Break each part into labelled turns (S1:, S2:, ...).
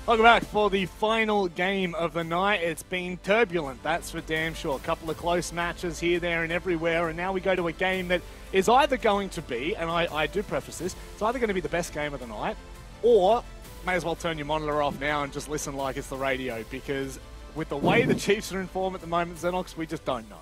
S1: Welcome back for the final game of the night. It's been turbulent, that's for damn sure. A couple of close matches here, there, and everywhere, and now we go to a game that is either going to be, and I do preface this, it's either going to be the best game of the night, or may as well turn your monitor off now and just listen like it's the radio, because with the way the Chiefs are in form at the moment, Xenox, we just don't know.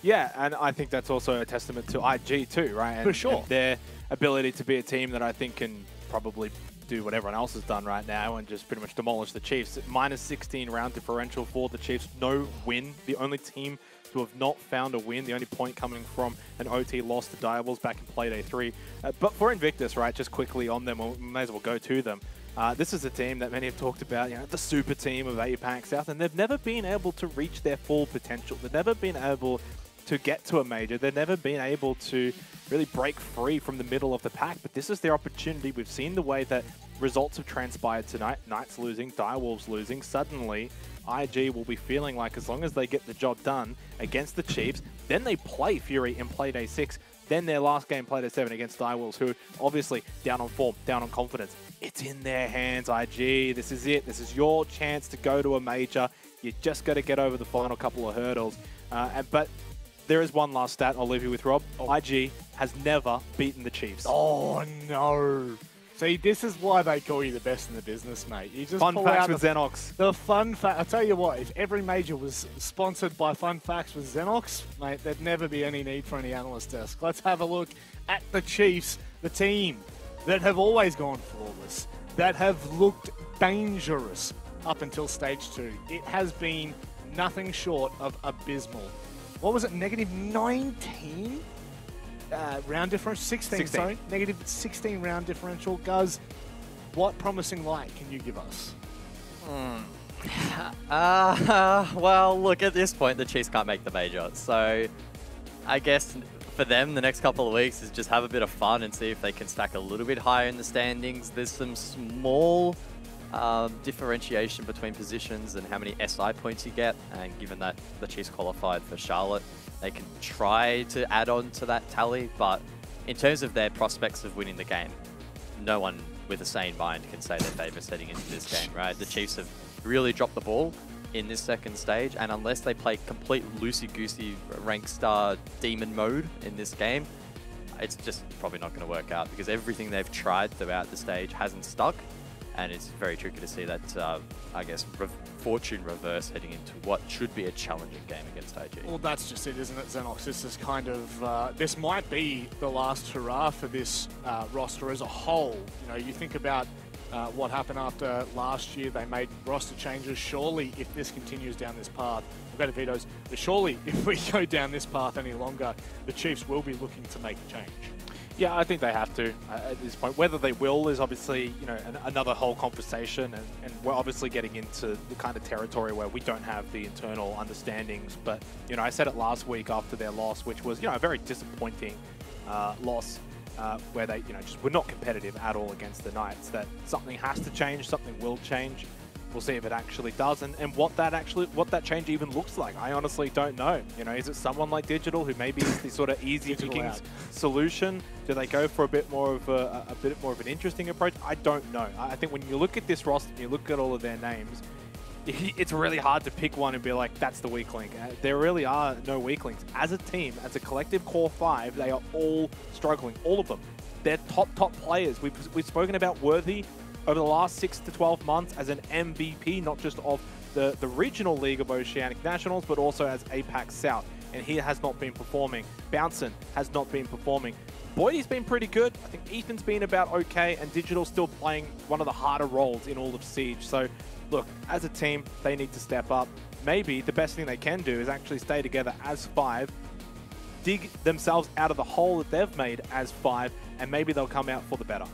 S2: Yeah, and I think that's also a testament to IG too, right? And,
S1: for sure.
S2: And their ability to be a team that I think can probably do what everyone else has done right now and just pretty much demolish the Chiefs. Minus 16 round differential for the Chiefs, no win. The only team to have not found a win, the only point coming from an OT loss to Direwolves back in Playday 3. But for Invictus, right, just quickly on them, we may as well go to them. This is a team that many have talked about, you know, the super team of APAC South, and they've never been able to reach their full potential. They've never been able to get to a major. They've never been able to really break free from the middle of the pack, but this is their opportunity. We've seen the way that results have transpired tonight. Knights losing, Direwolves losing. Suddenly, IG will be feeling like as long as they get the job done against the Chiefs, then they play Fury in Playday 6, then their last game, Playday 7 against Direwolves, who are obviously down on form, down on confidence. It's in their hands, IG. This is it. This is your chance to go to a major. You just got to get over the final couple of hurdles. But there is one last stat I'll leave you with, Rob. IG has never beaten the Chiefs.
S1: Oh, no. See, this is why they call you the best in the business, mate. You just
S2: fun
S1: pull
S2: facts
S1: out
S2: with Xenox.
S1: The fun fact. I'll tell you what, if every major was sponsored by Fun Facts with Xenox, mate, there'd never be any need for any analyst desk. Let's have a look at the Chiefs, the team that have always gone flawless, that have looked dangerous up until stage 2. It has been nothing short of abysmal. What was it, negative 19? Round differential? 16, sorry. Negative 16 round differential. Guz, what promising light can you give us?
S3: Well, look, at this point, the Chiefs can't make the major. So I guess for them, the next couple of weeks is just have a bit of fun and see if they can stack a little bit higher in the standings. There's some small differentiation between positions and how many SI points you get, and given that the Chiefs qualified for Charlotte, they can try to add on to that tally, but in terms of their prospects of winning the game, no one with a sane mind can say they're favourites heading into this game, right? The Chiefs have really dropped the ball in this second stage, and unless they play complete loosey-goosey rank star demon mode in this game, it's just probably not going to work out, because everything they've tried throughout the stage hasn't stuck. And it's very tricky to see that, I guess, fortune reverse heading into what should be a challenging game against IG.
S1: Well, that's just it, isn't it, Xenox? This is kind of, this might be the last hurrah for this roster as a whole. You know, you think about what happened after last year. They made roster changes. Surely, if this continues down this path, we'll go to vetoes, but surely, if we go down this path any longer, the Chiefs will be looking to make a change.
S2: Yeah, I think they have to at this point. Whether they will is obviously, you know, another whole conversation, and we're obviously getting into the kind of territory where we don't have the internal understandings. But, you know, I said it last week after their loss, which was, you know, a very disappointing loss where they, you know, just were not competitive at all against the Knights, that something has to change, something will change. We'll see if it actually does, and what that change even looks like. I honestly don't know. You know, is it someone like Digital who maybe is the sort of easy picking solution? Do they go for a bit more of an interesting approach? I don't know. I think when you look at this roster and you look at all of their names, it's really hard to pick one and be like, that's the weak link. There really are no weak links. As a team, as a collective core 5, they are all struggling. All of them. They're top players. We've spoken about Worthy over the last 6 to 12 months as an MVP, not just of the regional league of Oceanic Nationals, but also as APAC South. And he has not been performing. Bouncin has not been performing. Boydie's been pretty good. I think Ethan's been about okay, and Digital's still playing one of the harder roles in all of Siege. So, look, as a team, they need to step up. Maybe the best thing they can do is actually stay together as 5, dig themselves out of the hole that they've made as 5, and maybe they'll come out for the better.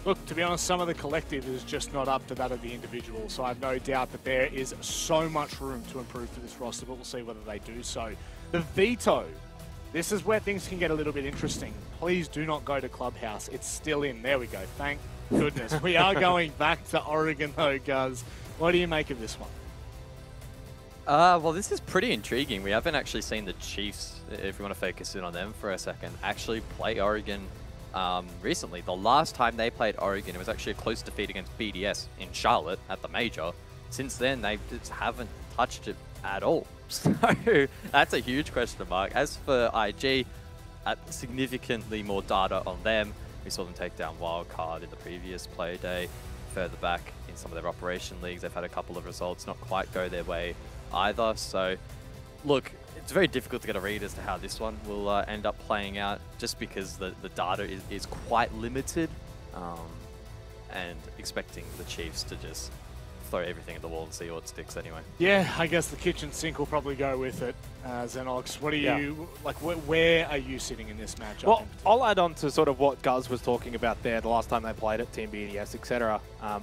S1: Look, to be honest, some of the collective is just not up to that of the individual, so I have no doubt that there is so much room to improve for this roster, but we'll see whether they do so. The veto. This is where things can get a little bit interesting. Please do not go to Clubhouse. It's still in. There we go. Thank goodness. We are going back to Oregon, though, Guz. What do you make of this one?
S3: Well, this is pretty intriguing. We haven't actually seen the Chiefs, if we want to focus in on them for a second, actually play Oregon recently. The last time they played Oregon, it was actually a close defeat against BDS in Charlotte at the Major. Since then, they just haven't touched it at all. So that's a huge question mark. As for IG, significantly more data on them. We saw them take down Wildcard in the previous Playday. Further back in some of their operation leagues, they've had a couple of results not quite go their way either. So, look, it's very difficult to get a read as to how this one will end up playing out, just because the data is quite limited, and expecting the Chiefs to just throw everything at the wall and see what sticks anyway.
S1: Yeah, I guess the kitchen sink will probably go with it. Xenox, what are you, like, where are you sitting in this matchup?
S2: Well, I'll add on to sort of what Guz was talking about there the last time they played it, Team BDS, etc.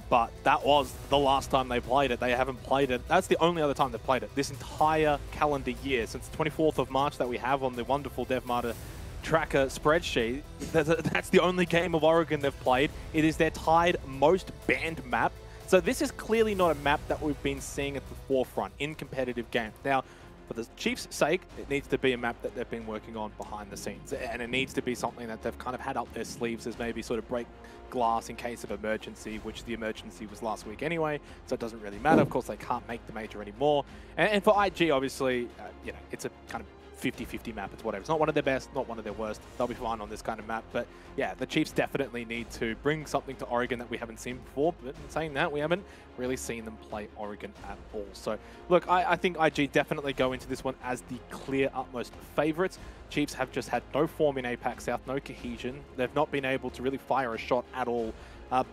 S2: But that was the last time they played it. They haven't played it. That's the only other time they've played it this entire calendar year, since the 24th of March that we have on the wonderful DevMata tracker spreadsheet. That's the only game of Oregon they've played. It is their tied most banned map. So this is clearly not a map that we've been seeing at the forefront in competitive games. Now, for the Chiefs' sake, it needs to be a map that they've been working on behind the scenes. And it needs to be something that they've kind of had up their sleeves as maybe sort of break glass in case of emergency, which the emergency was last week anyway, so it doesn't really matter. Of course, they can't make the major anymore. And for IG, obviously, you know, it's a kind of 50-50 map. It's whatever. It's not one of their best, not one of their worst. They'll be fine on this kind of map. But yeah, the Chiefs definitely need to bring something to Oregon that we haven't seen before. But in saying that, we haven't really seen them play Oregon at all. So look, I think IG definitely go into this one as the clear utmost favorites. Chiefs have just had no form in APAC South, no cohesion. They've not been able to really fire a shot at all.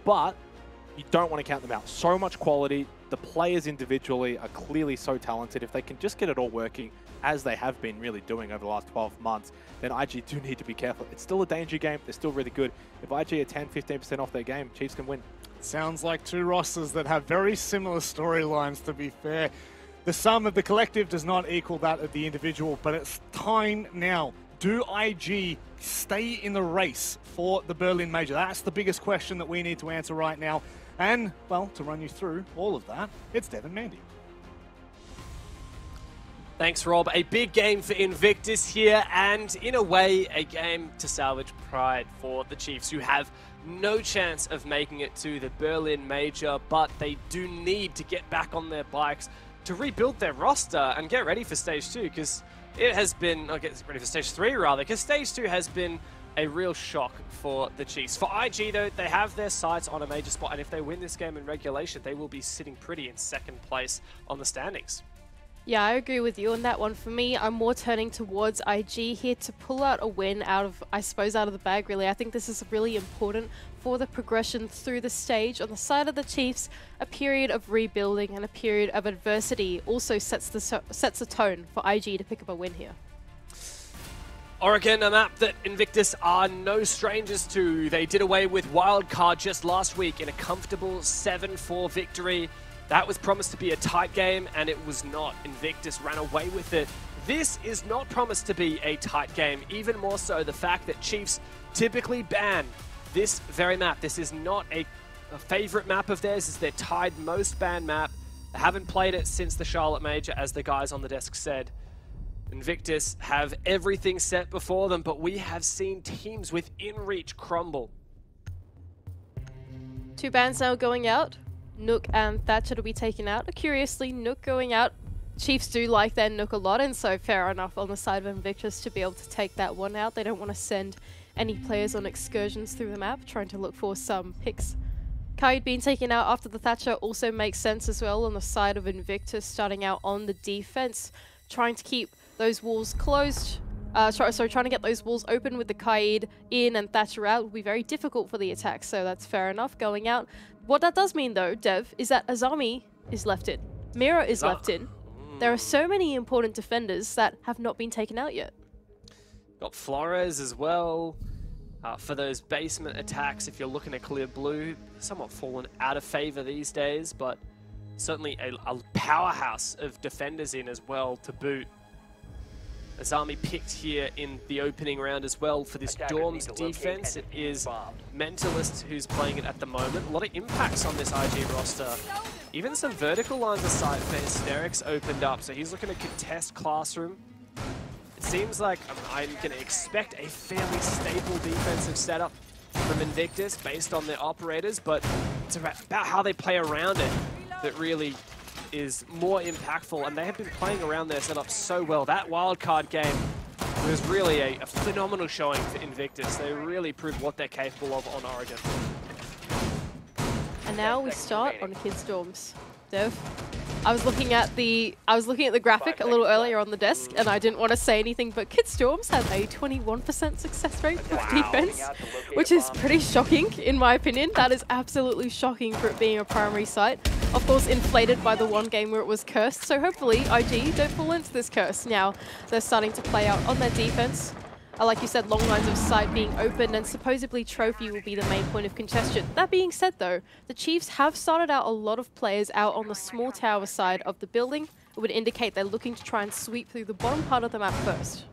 S2: But you don't want to count them out. So much quality. The players individually are clearly so talented. If they can just get it all working, as they have been really doing over the last 12 months, then IG do need to be careful. It's still a danger game. They're still really good. If IG are 10-15% off their game, Chiefs can win.
S1: Sounds like two rosters that have very similar storylines, to be fair. The sum of the collective does not equal that of the individual, but it's time now. Do IG stay in the race for the Berlin Major? That's the biggest question that we need to answer right now. And, well, to run you through all of that, it's Devin Mandy.
S4: Thanks, Rob. A big game for Invictus here, and in a way, a game to salvage pride for the Chiefs, who have no chance of making it to the Berlin Major, but they do need to get back on their bikes to rebuild their roster and get ready for Stage 2, because it has been, get ready for Stage 3 rather, because Stage 2 has been a real shock for the Chiefs. For IG, though, they have their sights on a major spot, and if they win this game in regulation, they will be sitting pretty in second place on the standings.
S5: Yeah, I agree with you on that one. For me, I'm more turning towards IG here to pull out a win out of, I suppose, out of the bag, really. I think this is really important for the progression through the stage. On the side of the Chiefs, a period of rebuilding and a period of adversity also sets a tone for IG to pick up a win here.
S4: Oregon, a map that Invictus are no strangers to. They did away with Wildcard just last week in a comfortable 7-4 victory. That was promised to be a tight game, and it was not. Invictus ran away with it. This is not promised to be a tight game. Even more so, the fact that Chiefs typically ban this very map. This is not a favorite map of theirs. It's their tied most banned map. They haven't played it since the Charlotte Major, as the guys on the desk said. Invictus have everything set before them, but we have seen teams within reach crumble.
S5: Two bans now going out. Nook and Thatcher to be taken out. Curiously, Nook going out. Chiefs do like their Nook a lot, and so fair enough on the side of Invictus to be able to take that one out. They don't want to send any players on excursions through the map, trying to look for some picks. Kaid being taken out after the Thatcher also makes sense as well on the side of Invictus, starting out on the defense, trying to keep those walls closed. Trying to get those walls open with the Kaid in and Thatcher out will be very difficult for the attack, so that's fair enough going out. What that does mean, though, Dev, is that Azami is left in. Mira is left in. There are so many important defenders that have not been taken out yet.
S4: Got Flores as well. For those basement attacks, if you're looking at clear blue, somewhat fallen out of favor these days, but certainly a powerhouse of defenders in as well to boot. Azami picked here in the opening round as well for this Dorms defense. It is Mentalist who's playing it at the moment. A lot of impacts on this IG roster. Even some vertical lines of sight for Hysterics opened up, so he's looking to contest Classroom. It's seems like I'm going to expect a fairly stable defensive setup from Invictus based on their operators, but it's about how they play around it that really is more impactful, and they have been playing around their setup so well. That wildcard game was really a phenomenal showing for Invictus. They really proved what they're capable of on Oregon.
S5: And now we start on Kids Dorms. Dev, I was looking at the graphic a little earlier on the desk, and I didn't want to say anything, but Kids Dorms have a 21% success rate with defense, which is pretty shocking in my opinion. That is absolutely shocking for it being a primary site. Of course, inflated by the one game where it was cursed, so hopefully IG don't fall into this curse. Now they're starting to play out on their defense. Like you said, long lines of sight being open, and supposedly Trophy will be the main point of congestion. That being said though, the Chiefs have started out a lot of players out on the small tower side of the building. It would indicate they're looking to try and sweep through the bottom part of the map first.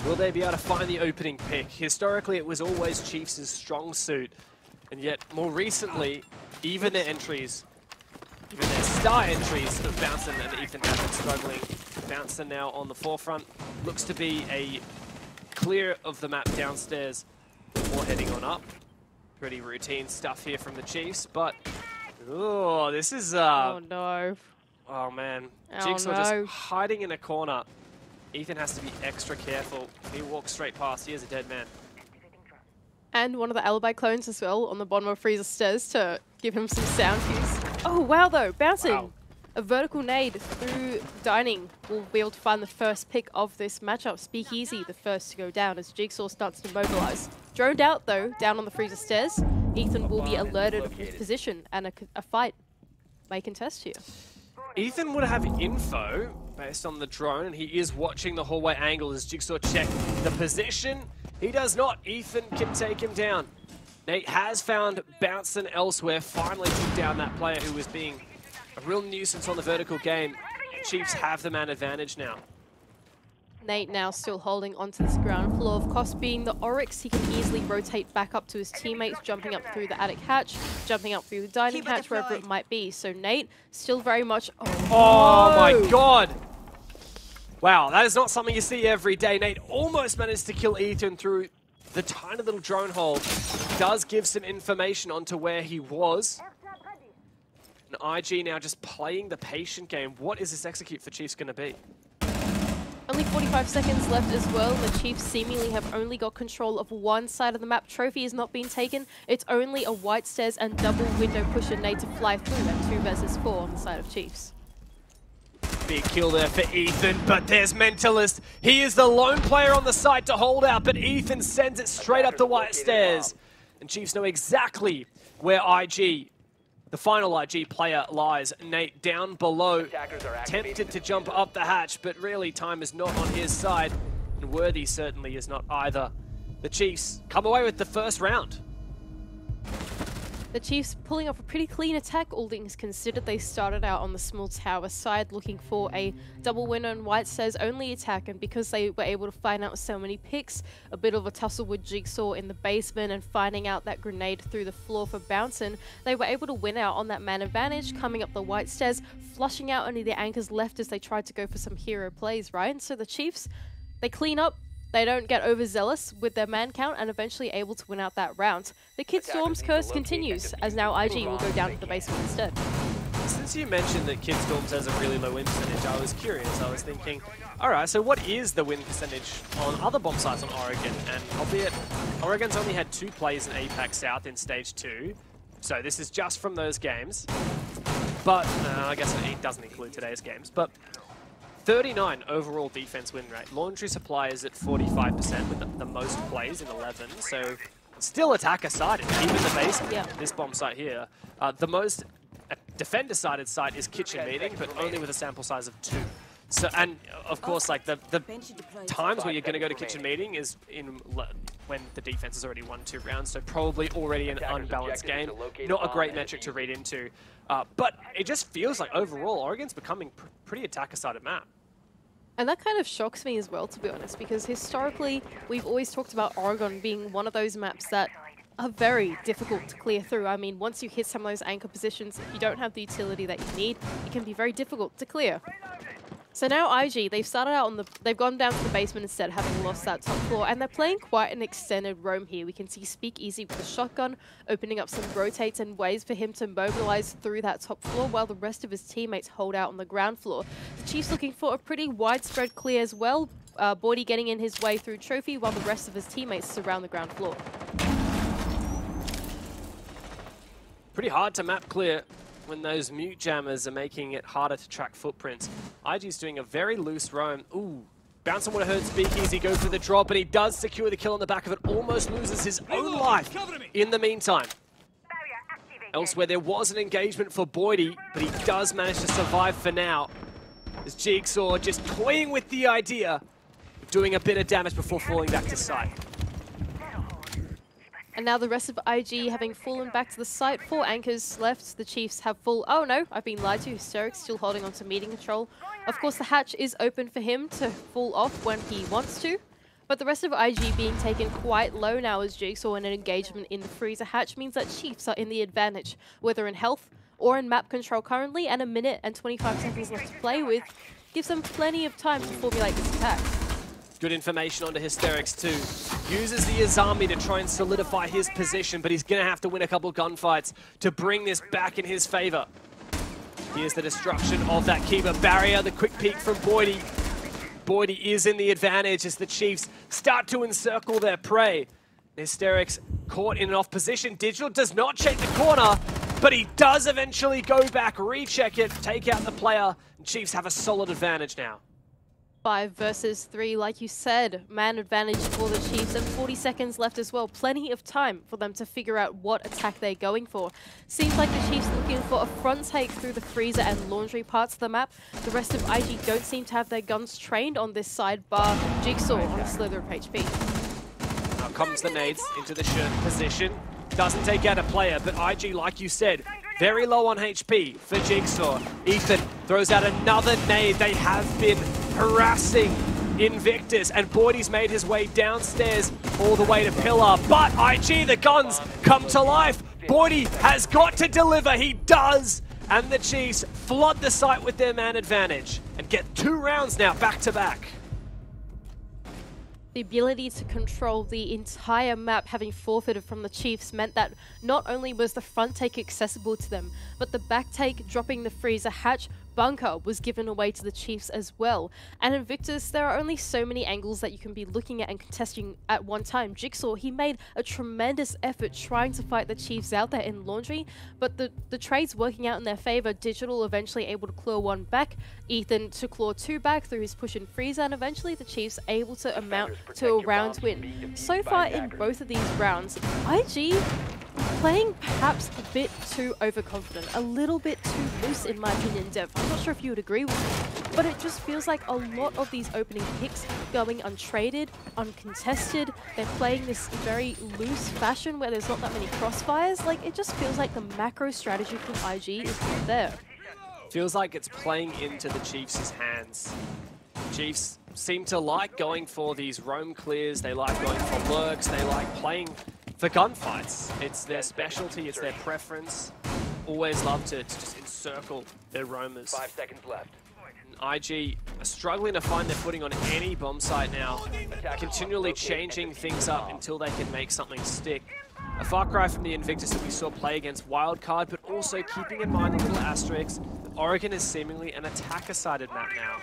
S4: Will they be able to find the opening pick? Historically, it was always Chiefs' strong suit, and yet more recently, even their entries, even their star entries of Bouncin and Ethan have been struggling. Bouncin now on the forefront, looks to be a clear of the map downstairs before heading on up. Pretty routine stuff here from the Chiefs, but oh, this is
S5: oh no.
S4: Oh man,
S5: Oh,
S4: Jigsaw
S5: no.
S4: just hiding in a corner. Ethan has to be extra careful. He walks straight past. He is a dead man.
S5: And one of the alibi clones as well on the bottom of Freezer stairs to give him some sound cues. Oh wow though, Bouncing!
S4: Wow.
S5: A vertical nade through Dining will be able to find the first pick of this matchup. Speakeasy, the first to go down as Jigsaw starts to mobilize. Droned out though, down on the Freezer stairs. Ethan will be alerted of his position, and a fight may contest here.
S4: Ethan would have info based on the drone, and he is watching the hallway angle as Jigsaw check the position. He does not. Ethan can take him down. Nate has found Bouncin elsewhere, finally took down that player who was being a real nuisance on the vertical game. Chiefs have the man advantage now.
S5: Nate now still holding onto this ground floor. Of course, being the Oryx, he can easily rotate back up to his teammates, jumping up through the attic hatch, jumping up through the dining hatch, wherever it might be. So Nate still very much...
S4: Oh my god! Wow, that is not something you see every day. Nate almost managed to kill Ethan through the tiny little drone hole. Does give some information onto where he was. And IG now just playing the patient game. What is this execute for Chiefs going to be?
S5: Only 45 seconds left as well. The Chiefs seemingly have only got control of one side of the map. Trophy is not being taken. It's only a white stairs and double window pusher Nate to fly through, and 2 versus 4 on the side of Chiefs.
S4: Big kill there for Ethan, but there's Mentalist. He is the lone player on the site to hold out, but Ethan sends it straight up the white stairs. And Chiefs know exactly where IG, the final IG player, lies. Nate down below, tempted to jump up the hatch, but really time is not on his side. And Worthy certainly is not either. The Chiefs come away with the first round.
S5: The Chiefs pulling off a pretty clean attack, all things considered. They started out on the small tower side looking for a double winner and white stairs only attack, and because they were able to find out so many picks, a bit of a tussle with Jigsaw in the basement and finding out that grenade through the floor for Bouncin, they were able to win out on that man advantage, coming up the white stairs, flushing out only the anchors left as they tried to go for some hero plays, right? And so the Chiefs, they clean up. They don't get overzealous with their man count and eventually able to win out that round. The Kid Storm's curse continues, as now IG will go down to the basement instead.
S4: Since you mentioned that Kid Storms has a really low win percentage, I was curious. I was thinking, alright, so what is the win percentage on other bomb sites on Oregon? And albeit, Oregon's only had 2 plays in APAC South in Stage 2, so this is just from those games. But, I guess it doesn't include today's games, but 39 overall defense win rate. Laundry Supply is at 45% with the most plays in 11, so still attacker-sided, even the basement,
S5: yeah.
S4: This bomb site here. The most defender-sided site is Kitchen Meeting, but only with a sample size of 2. So, and of course, like the times where you're going to go to Kitchen Meeting is when the defense has already won 2 rounds, so probably already an unbalanced game. Not a great metric to read into, but it just feels like overall Oregon's becoming pretty attacker-sided map.
S5: And that kind of shocks me as well, to be honest, because historically we've always talked about Oregon being one of those maps that are very difficult to clear through. I mean, once you hit some of those anchor positions, if you don't have the utility that you need, it can be very difficult to clear. So now IG, they've started out on the, they've gone down to the basement instead, having lost that top floor, and they're playing quite an extended roam here. We can see Speakeasy with the shotgun, opening up some rotates and ways for him to mobilize through that top floor, while the rest of his teammates hold out on the ground floor. The Chiefs looking for a pretty widespread clear as well. Boydie getting in his way through Trophy, while the rest of his teammates surround the ground floor.
S4: Pretty hard to map clear when those mute jammers are making it harder to track footprints. IG's doing a very loose roam. Ooh, Bouncing would have heard Speakeasy go for the drop, but he does secure the kill on the back of it. Almost loses his own life in the meantime. Elsewhere, there was an engagement for Boydie, but he does manage to survive for now. As Jigsaw just toying with the idea of doing a bit of damage before falling back to site.
S5: And now the rest of IG having fallen back to the site. 4 anchors left. The Chiefs have full... Oh no, I've been lied to. Hysterics still holding on to meeting control. Of course, the hatch is open for him to fall off when he wants to. But the rest of IG being taken quite low now as Jigsaw and an engagement in the freezer hatch means that Chiefs are in the advantage, whether in health or in map control currently, and 1 minute and 25 seconds left to play with gives them plenty of time to formulate this attack.
S4: Good information onto Hysterics too. Uses the Azami to try and solidify his position, but he's going to have to win a couple gunfights to bring this back in his favor. Here's the destruction of that Kiba barrier, the quick peek from Boydie. Boydie is in the advantage as the Chiefs start to encircle their prey. Hysterics caught in an off position. Digital does not check the corner, but he does eventually go back, recheck it, take out the player. And Chiefs have a solid advantage now.
S5: 5 versus 3, like you said, man advantage for the Chiefs, and 40 seconds left as well. Plenty of time for them to figure out what attack they're going for. Seems like the Chiefs looking for a front take through the freezer and laundry parts of the map. The rest of IG don't seem to have their guns trained on this side, bar Jigsaw on a slither of HP.
S4: Now comes the nades into the shirt position. Doesn't take out a player, but IG, like you said, very low on HP for Jigsaw. Ethan throws out another nade. They have been harassing Invictus, and Boydie's made his way downstairs all the way to Pillar. But IG, the guns come to life. Boydie has got to deliver. He does. And the Chiefs flood the site with their man advantage and get 2 rounds now back to back.
S5: The ability to control the entire map having forfeited from the Chiefs meant that not only was the front take accessible to them, but the back take dropping the freezer hatch bunker was given away to the Chiefs as well. And Invictus, there are only so many angles that you can be looking at and contesting at one time. Jigsaw, he made a tremendous effort trying to fight the Chiefs out there in laundry, but the trades working out in their favor. Digital eventually able to claw 1 back, Ethan to claw 2 back through his push and freezer, and eventually the Chiefs able to amount to a round win. So far in both of these rounds, IG playing perhaps a bit too overconfident, a little bit too loose in my opinion, Dev. I'm not sure if you would agree with me, but it just feels like a lot of these opening picks going untraded, uncontested. They're playing this very loose fashion where there's not that many crossfires. Like, it just feels like the macro strategy from IG is not there.
S4: Feels like it's playing into the Chiefs' hands. Chiefs seem to like going for these roam clears, they like going for lurks, they like playing for gunfights. It's their specialty, it's their preference. Always love to just encircle their roamers.
S6: 5 seconds left.
S4: IG are struggling to find their footing on any bomb site now, continually changing things up until they can make something stick. A far cry from the Invictus that we saw play against Wildcard, but also keeping in mind the little asterisks, Oregon is seemingly an attacker-sided map now.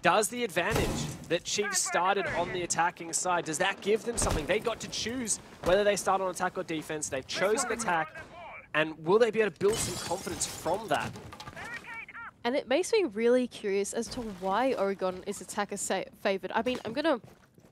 S4: Does the advantage that Chiefs started on the attacking side, does that give them something? They got to choose whether they start on attack or defense. They've chosen attack, and will they be able to build some confidence from that?
S5: And it makes me really curious as to why Oregon is attacker favored. I mean, I'm gonna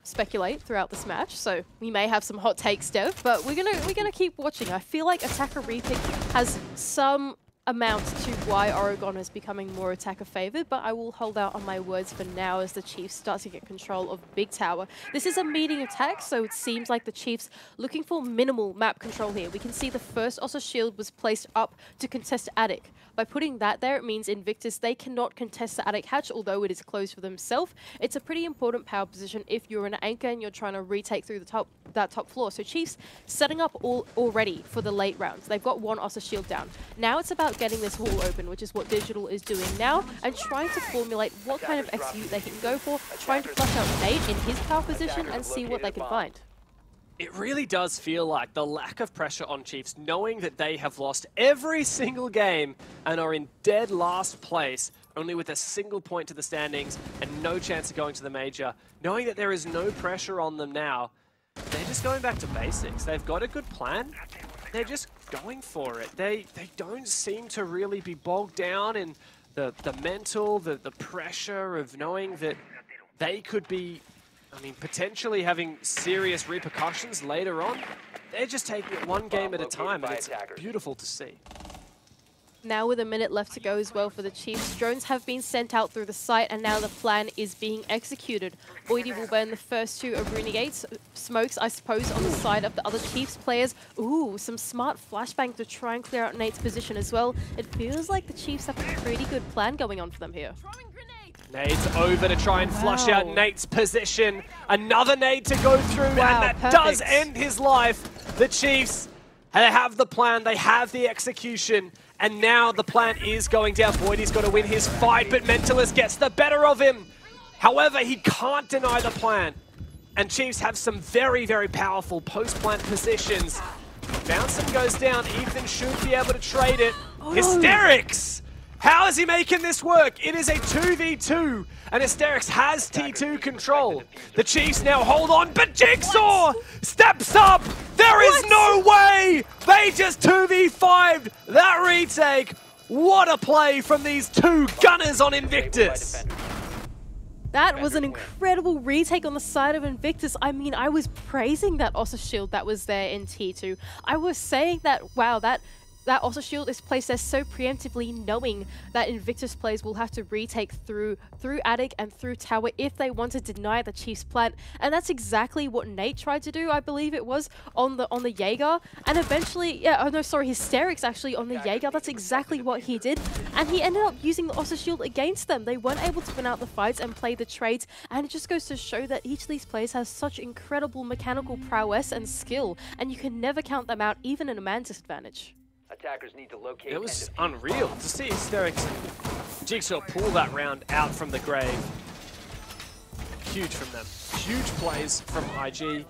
S5: speculate throughout this match, so we may have some hot takes, Dev, but we're gonna keep watching. I feel like attacker repick has some amount to why Oregon is becoming more attacker favored, but I will hold out on my words for now as the Chiefs start to get control of Big Tower. This is a meeting attack, so it seems like the Chiefs looking for minimal map control here. We can see the first Ossa shield was placed up to contest Attic. By putting that there, it means Invictus, they cannot contest the Attic hatch, although it is closed for themselves. It's a pretty important power position if you're an anchor and you're trying to retake through that top floor. So Chiefs setting up already for the late rounds. They've got 1 Ossa shield down. Now it's about about getting this wall open, which is what Digital is doing now, and trying to formulate what kind of execute they can go for, trying to flush out Nate in his power position and see what they can find.
S4: It really does feel like the lack of pressure on Chiefs, knowing that they have lost every single game and are in dead last place, only with a single point to the standings and no chance of going to the major. Knowing that there is no pressure on them now, they're just going back to basics. They've got a good plan. They're just going for it. They don't seem to really be bogged down in the mental, the pressure of knowing that they could be, I mean, potentially having serious repercussions later on. They're just taking it one game at a time, and it's beautiful to see.
S5: Now with a minute left to go as well for the Chiefs, drones have been sent out through the site and now the plan is being executed. Voidy will burn the first 2 Arena Gates, smokes I suppose on the side of the other Chiefs players. Ooh, some smart flashbang to try and clear out Nate's position as well. It feels like the Chiefs have a pretty good plan going on for them here.
S4: Nade's over to try and flush out Nate's position. Another nade to go through, and that
S5: perfect.
S4: does end his life. The Chiefs, they have the plan, they have the execution, and now the plan is going down. Voidy's got to win his fight, but Mentalist gets the better of him. However, he can't deny the plan. And Chiefs have some very, very powerful post-plant positions. Bouncing goes down. Ethan should be able to trade it. Hysterics! How is he making this work? It is a 2v2, and Hysterics has T2 control. The Chiefs now hold on, but Jigsaw steps up! There is no way! They just 2v5'd that retake. What a play from these 2 gunners on Invictus.
S5: That was an incredible retake on the side of Invictus. I mean, I was praising that Ossa Shield that was there in T2. I was saying that, wow, that Ossa Shield is placed there so preemptively, knowing that Invictus players will have to retake through Attic and through Tower if they want to deny the Chiefs' plan. And that's exactly what Nate tried to do, I believe it was, on the Jaeger. And eventually, Hysterics actually on the Jaeger. That's exactly what he did. And he ended up using the Ossa Shield against them. They weren't able to win out the fights and play the trades. And it just goes to show that each of these players has such incredible mechanical prowess and skill. And you can never count them out, even in a man disadvantage.
S6: Attackers need to locate.
S4: It was unreal to see Hysterics and Jigsaw pull that round out from the grave. Huge from them. Huge plays from IG.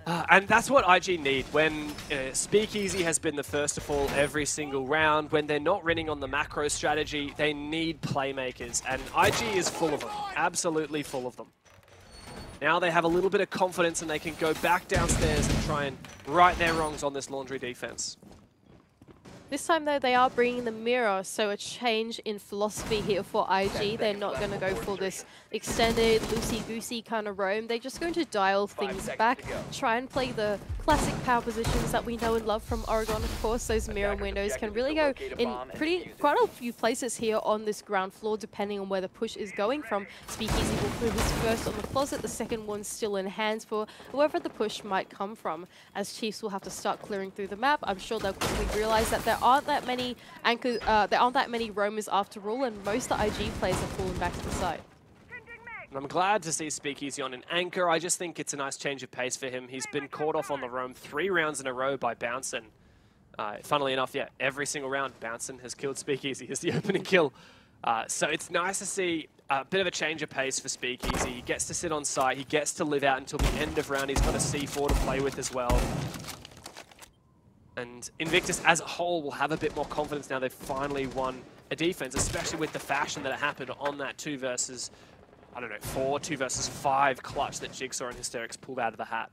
S4: And that's what IG need when Speakeasy has been the first to fall every single round. When they're not running on the macro strategy, they need playmakers. And IG is full of them. Absolutely full of them. Now they have a little bit of confidence and they can go back downstairs and try and right their wrongs on this laundry defense.
S5: This time, though, they are bringing the mirror, so a change in philosophy here for IG. They're not going to go for this extended, loosey-goosey kind of roam. They're just going to dial things back, try and play the classic power positions that we know and love from Oregon. Of course, those mirror windows can really go in quite a few places here on this ground floor, depending on where the push is going from. Speakeasy will put his first on the closet, the second one's still in hands for whoever the push might come from. As Chiefs will have to start clearing through the map, I'm sure they'll quickly realize that there aren't that many roamers after all, and most of the IG players are falling back to the side.
S4: And I'm glad to see Speakeasy on an anchor. I just think it's a nice change of pace for him. He's been caught off on the roam 3 rounds in a row by Bouncin. Funnily enough, yeah, every single round Bouncin has killed Speakeasy as the opening kill. So it's nice to see a bit of a change of pace for Speakeasy. He gets to sit on site. He gets to live out until the end of round. He's got a C4 to play with as well. And Invictus as a whole will have a bit more confidence now they've finally won a defense, especially with the fashion that it happened on that 2 versus 5 clutch that Jigsaw and Hysterics pulled out of the hat.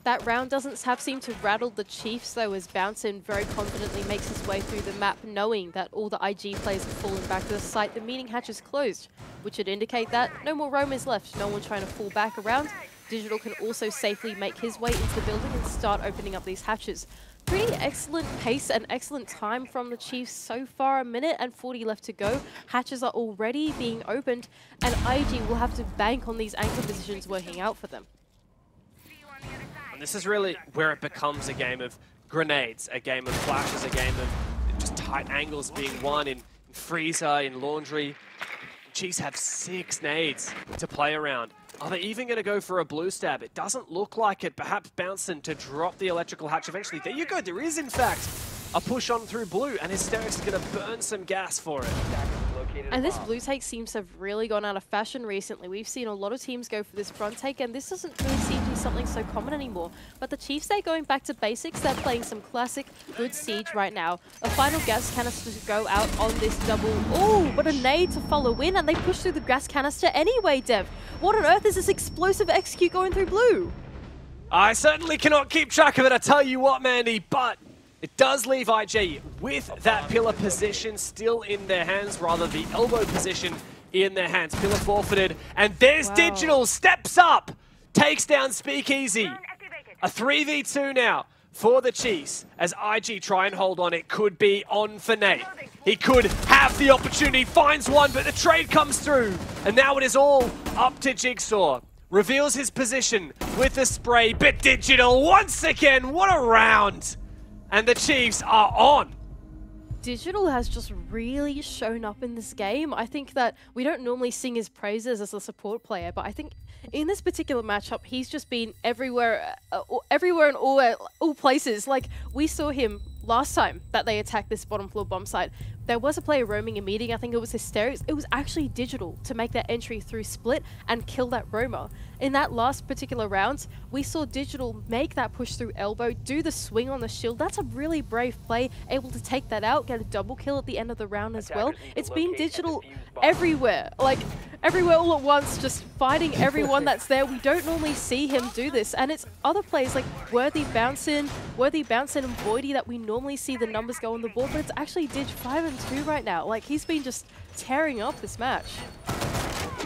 S5: That round doesn't seem to rattle the Chiefs, though, as Bouncin very confidently makes his way through the map, knowing that all the IG players have fallen back to the site. The meeting hatch is closed, which would indicate that no more roamers left, no one trying to fall back around. Digital can also safely make his way into the building and start opening up these hatches. Pretty excellent pace and excellent time from the Chiefs so far. 1 minute and 40 left to go. Hatches are already being opened, and IG will have to bank on these anchor positions working out for them.
S4: And this is really where it becomes a game of grenades, a game of flashes, a game of just tight angles being won in Freezer, in Laundry. Chiefs have 6 nades to play around. Are they even going to go for a blue stab? It doesn't look like it. Perhaps Bouncin to drop the electrical hatch eventually. There you go. There is, in fact, a push on through blue, and Hysterics is going to burn some gas for it.
S5: And this blue take seems to have really gone out of fashion recently. We've seen a lot of teams go for this front take, and this doesn't really seem to be something so common anymore. But the Chiefs, they're going back to basics. They're playing some classic good siege right now. A final gas canister to go out on this double. Oh, but a nade to follow in, and they push through the gas canister anyway, Dev. What on earth is this explosive execute going through blue?
S4: I certainly cannot keep track of it, I tell you what, Mandy, but it does leave IG with that pillar position still in their hands, rather the elbow position in their hands. Pillar forfeited, and there's Digital, steps up, takes down Speakeasy. A 3v2 now for the Chiefs as IG try and hold on. It could be on for Nate. He could have the opportunity, finds one, but the trade comes through. And now it is all up to Jigsaw. Reveals his position with the spray, but Digital once again, what a round! And the Chiefs are on.
S5: Digital has just really shown up in this game. I think that we don't normally sing his praises as a support player, but I think in this particular matchup, he's just been everywhere in all places. Like, we saw him last time that they attacked this bottom floor bomb site. There was a player roaming and meeting, I think it was Hysterics. It was actually Digital to make that entry through split and kill that roamer. In that last particular round, we saw Digital make that push through elbow, do the swing on the shield. That's a really brave play, able to take that out, get a double kill at the end of the round as well. It's been Digital everywhere, like everywhere all at once, just fighting everyone that's there. We don't normally see him do this, and it's other players like Worthy Bouncin' and Voidy that we normally see the numbers go on the board, but it's actually Dig 5-2 right now. Like, he's been just tearing up this match.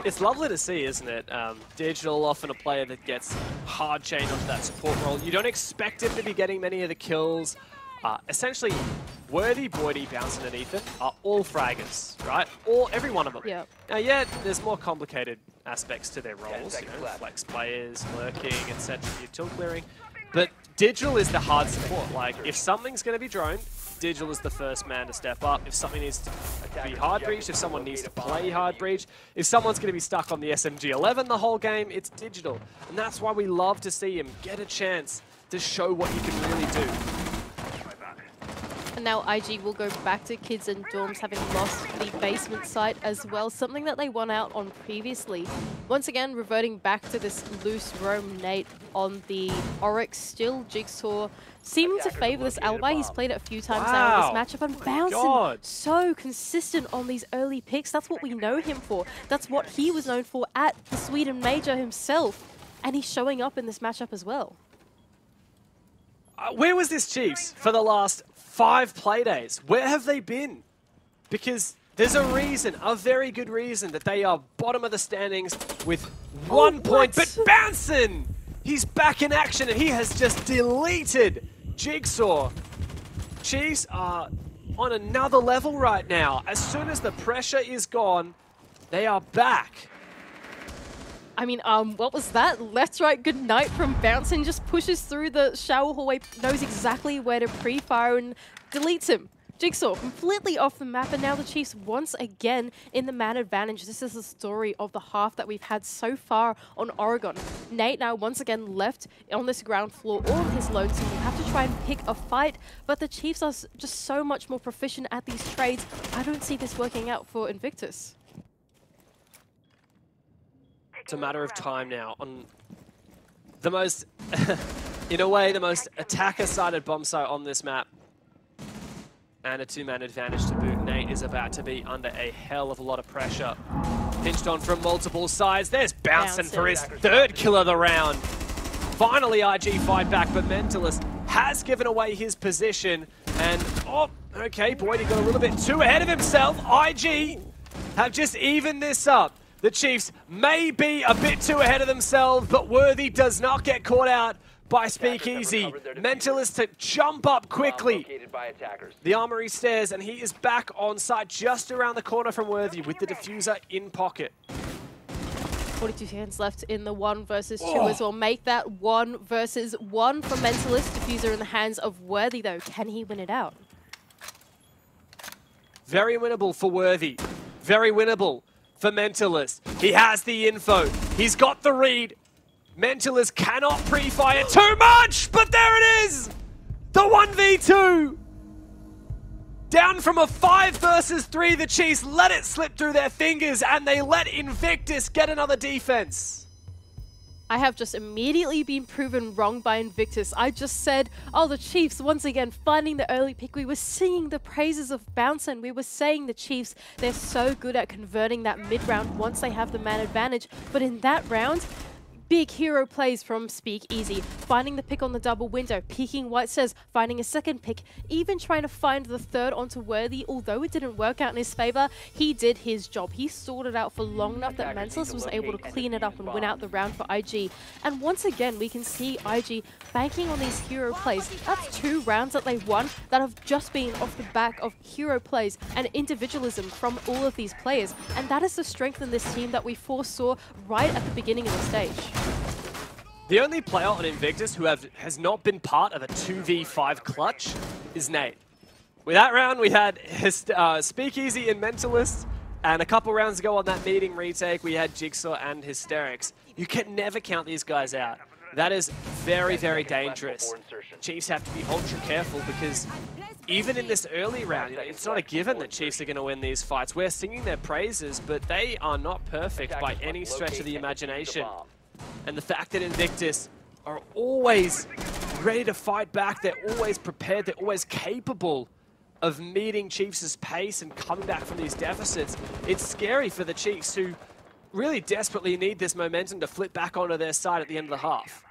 S4: It's lovely to see, isn't it? Digital, often a player that gets hard chained onto that support role. You don't expect him to be getting many of the kills. Essentially, Worthy, Voidy, Bouncin' and Ethan are all fraggers, right? Every one of them.
S5: Yeah.
S4: Now, yeah, there's more complicated aspects to their roles, you know, flex players, lurking, etc., util clearing. But Digital is the hard support. Like, if something's going to be droned, Digital is the first man to step up. If something needs to be hard breached, if someone needs to play hard breach, if someone's going to be stuck on the SMG-11 the whole game, it's Digital. And that's why we love to see him get a chance to show what he can really do.
S5: And now IG will go back to Kids and Dorms, having lost the basement site as well, something that they won out on previously. Once again, reverting back to this loose roam Nate on the Oryx. Still Jigsaw seeming to favor this alibi. He's played it a few times now in this matchup, and Bouncin' so consistent on these early picks. That's what we know him for. That's what he was known for at the Sweden Major himself, and he's showing up in this matchup as well.
S4: Where was this Chiefs for the last 5 Playdays? Where have they been? Because there's a reason, a very good reason, that they are bottom of the standings with 1 point. But Bouncin', he's back in action, and he has just deleted Jigsaw. Chiefs are on another level right now. As soon as the pressure is gone, they are back.
S5: I mean, what was that? Left, right, good night from Bouncin', just pushes through the shower hallway, knows exactly where to pre-fire and deletes him. Jigsaw completely off the map, and now the Chiefs once again in the man advantage. This is the story of the half that we've had so far on Oregon. Nate now once again left on this ground floor all on his lone, so we have to try and pick a fight, but the Chiefs are just so much more proficient at these trades. I don't see this working out for Invictus.
S4: It's a matter of time now on the most, in a way, the most attacker-sided bomb site on this map. And a 2-man advantage to boot. Nate is about to be under a hell of a lot of pressure. Pinched on from multiple sides. There's Bouncin' for his 3rd kill of the round. Finally, IG fight back, but Mentalist has given away his position. And, oh, okay, Boyd got a little bit too ahead of himself. IG have just evened this up. The Chiefs may be a bit too ahead of themselves, but Worthy does not get caught out by Speakeasy. Mentalist to jump up quickly. The armory stairs, and he is back on site just around the corner from Worthy with the diffuser in pocket.
S5: 42 seconds left in the 1 versus 2 as well. Make that 1 versus 1 for Mentalist. Diffuser in the hands of Worthy, though. Can he win it out?
S4: Very winnable for Worthy. Very winnable for Mentalist. He has the info. He's got the read. Mentalist cannot pre-fire too much, but there it is! The 1v2! Down from a 5 versus 3, the Chiefs let it slip through their fingers and they let Invictus get another defense.
S5: I have just immediately been proven wrong by Invictus. I just said, oh, the Chiefs, once again, finding the early pick. We were singing the praises of Bouncin. We were saying the Chiefs, they're so good at converting that mid-round once they have the man advantage. But in that round, big hero plays from Speakeasy, finding the pick on the double window, peeking White says, finding a second pick, even trying to find the third onto Worthy. Although it didn't work out in his favor, he did his job. He sorted it out for long enough that Mentalist was able to clean it up and win out the round for IG. And once again, we can see IG banking on these hero plays. That's 2 rounds that they've won that have just been off the back of hero plays and individualism from all of these players. And that is the strength in this team that we foresaw right at the beginning of the stage.
S4: The only player on Invictus who has not been part of a 2v5 clutch is Nate. With that round, we had his, Speakeasy and Mentalist, and a couple rounds ago on that meeting retake, we had Jigsaw and Hysterics. You can never count these guys out. That is very, very dangerous. Chiefs have to be ultra careful because even in this early round, it's not a given that Chiefs are going to win these fights. We're singing their praises, but they are not perfect by any stretch of the imagination. And the fact that Invictus are always ready to fight back, they're always prepared, they're always capable of meeting Chiefs' pace and coming back from these deficits. It's scary for the Chiefs who really desperately need this momentum to flip back onto their side at the end of the half.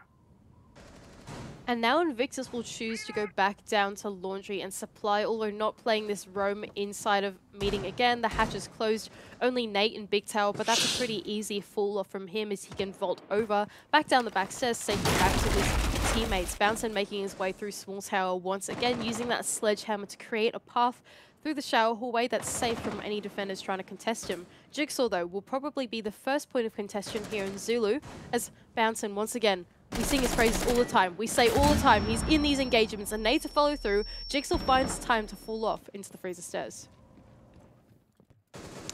S5: And now Invictus will choose to go back down to Laundry and Supply, although not playing this roam inside of meeting again. The hatch is closed, only Nate in Big Tower, but that's a pretty easy fall off from him as he can vault over, back down the backstairs, safely back to his teammates. Bouncin making his way through Small Tower once again, using that sledgehammer to create a path through the shower hallway that's safe from any defenders trying to contest him. Jigsaw, though, will probably be the first point of contention here in Zulu, as Bouncin once again, we sing his praises all the time. We say all the time he's in these engagements and Nate to follow through. Jigsaw finds time to fall off into the freezer stairs.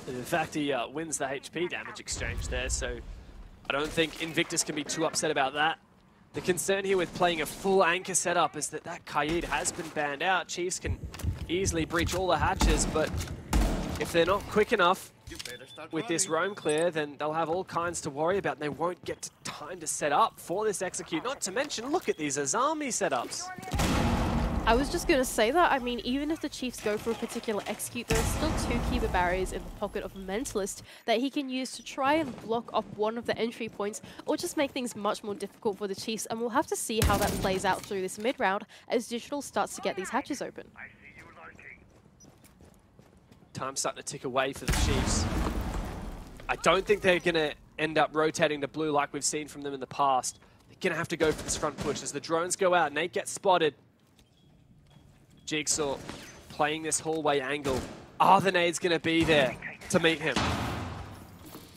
S4: In fact, he wins the HP damage exchange there, so I don't think Invictus can be too upset about that. The concern here with playing a full anchor setup is that Kaid has been banned out. Chiefs can easily breach all the hatches, but if they're not quick enough with this roam clear, then they'll have all kinds to worry about and they won't get time to set up for this execute. Not to mention, look at these Azami setups.
S5: I was just going to say that. I mean, even if the Chiefs go for a particular execute, there are still 2 Kiba barriers in the pocket of Mentalist that he can use to try and block off one of the entry points or just make things much more difficult for the Chiefs. And we'll have to see how that plays out through this mid-round as Digital starts to get these hatches open.
S4: Time's starting to tick away for the Chiefs. I don't think they're going to end up rotating to blue like we've seen from them in the past. They're going to have to go for this front push as the drones go out. Nate gets spotted. Jigsaw playing this hallway angle. Are the nades going to be there to meet him?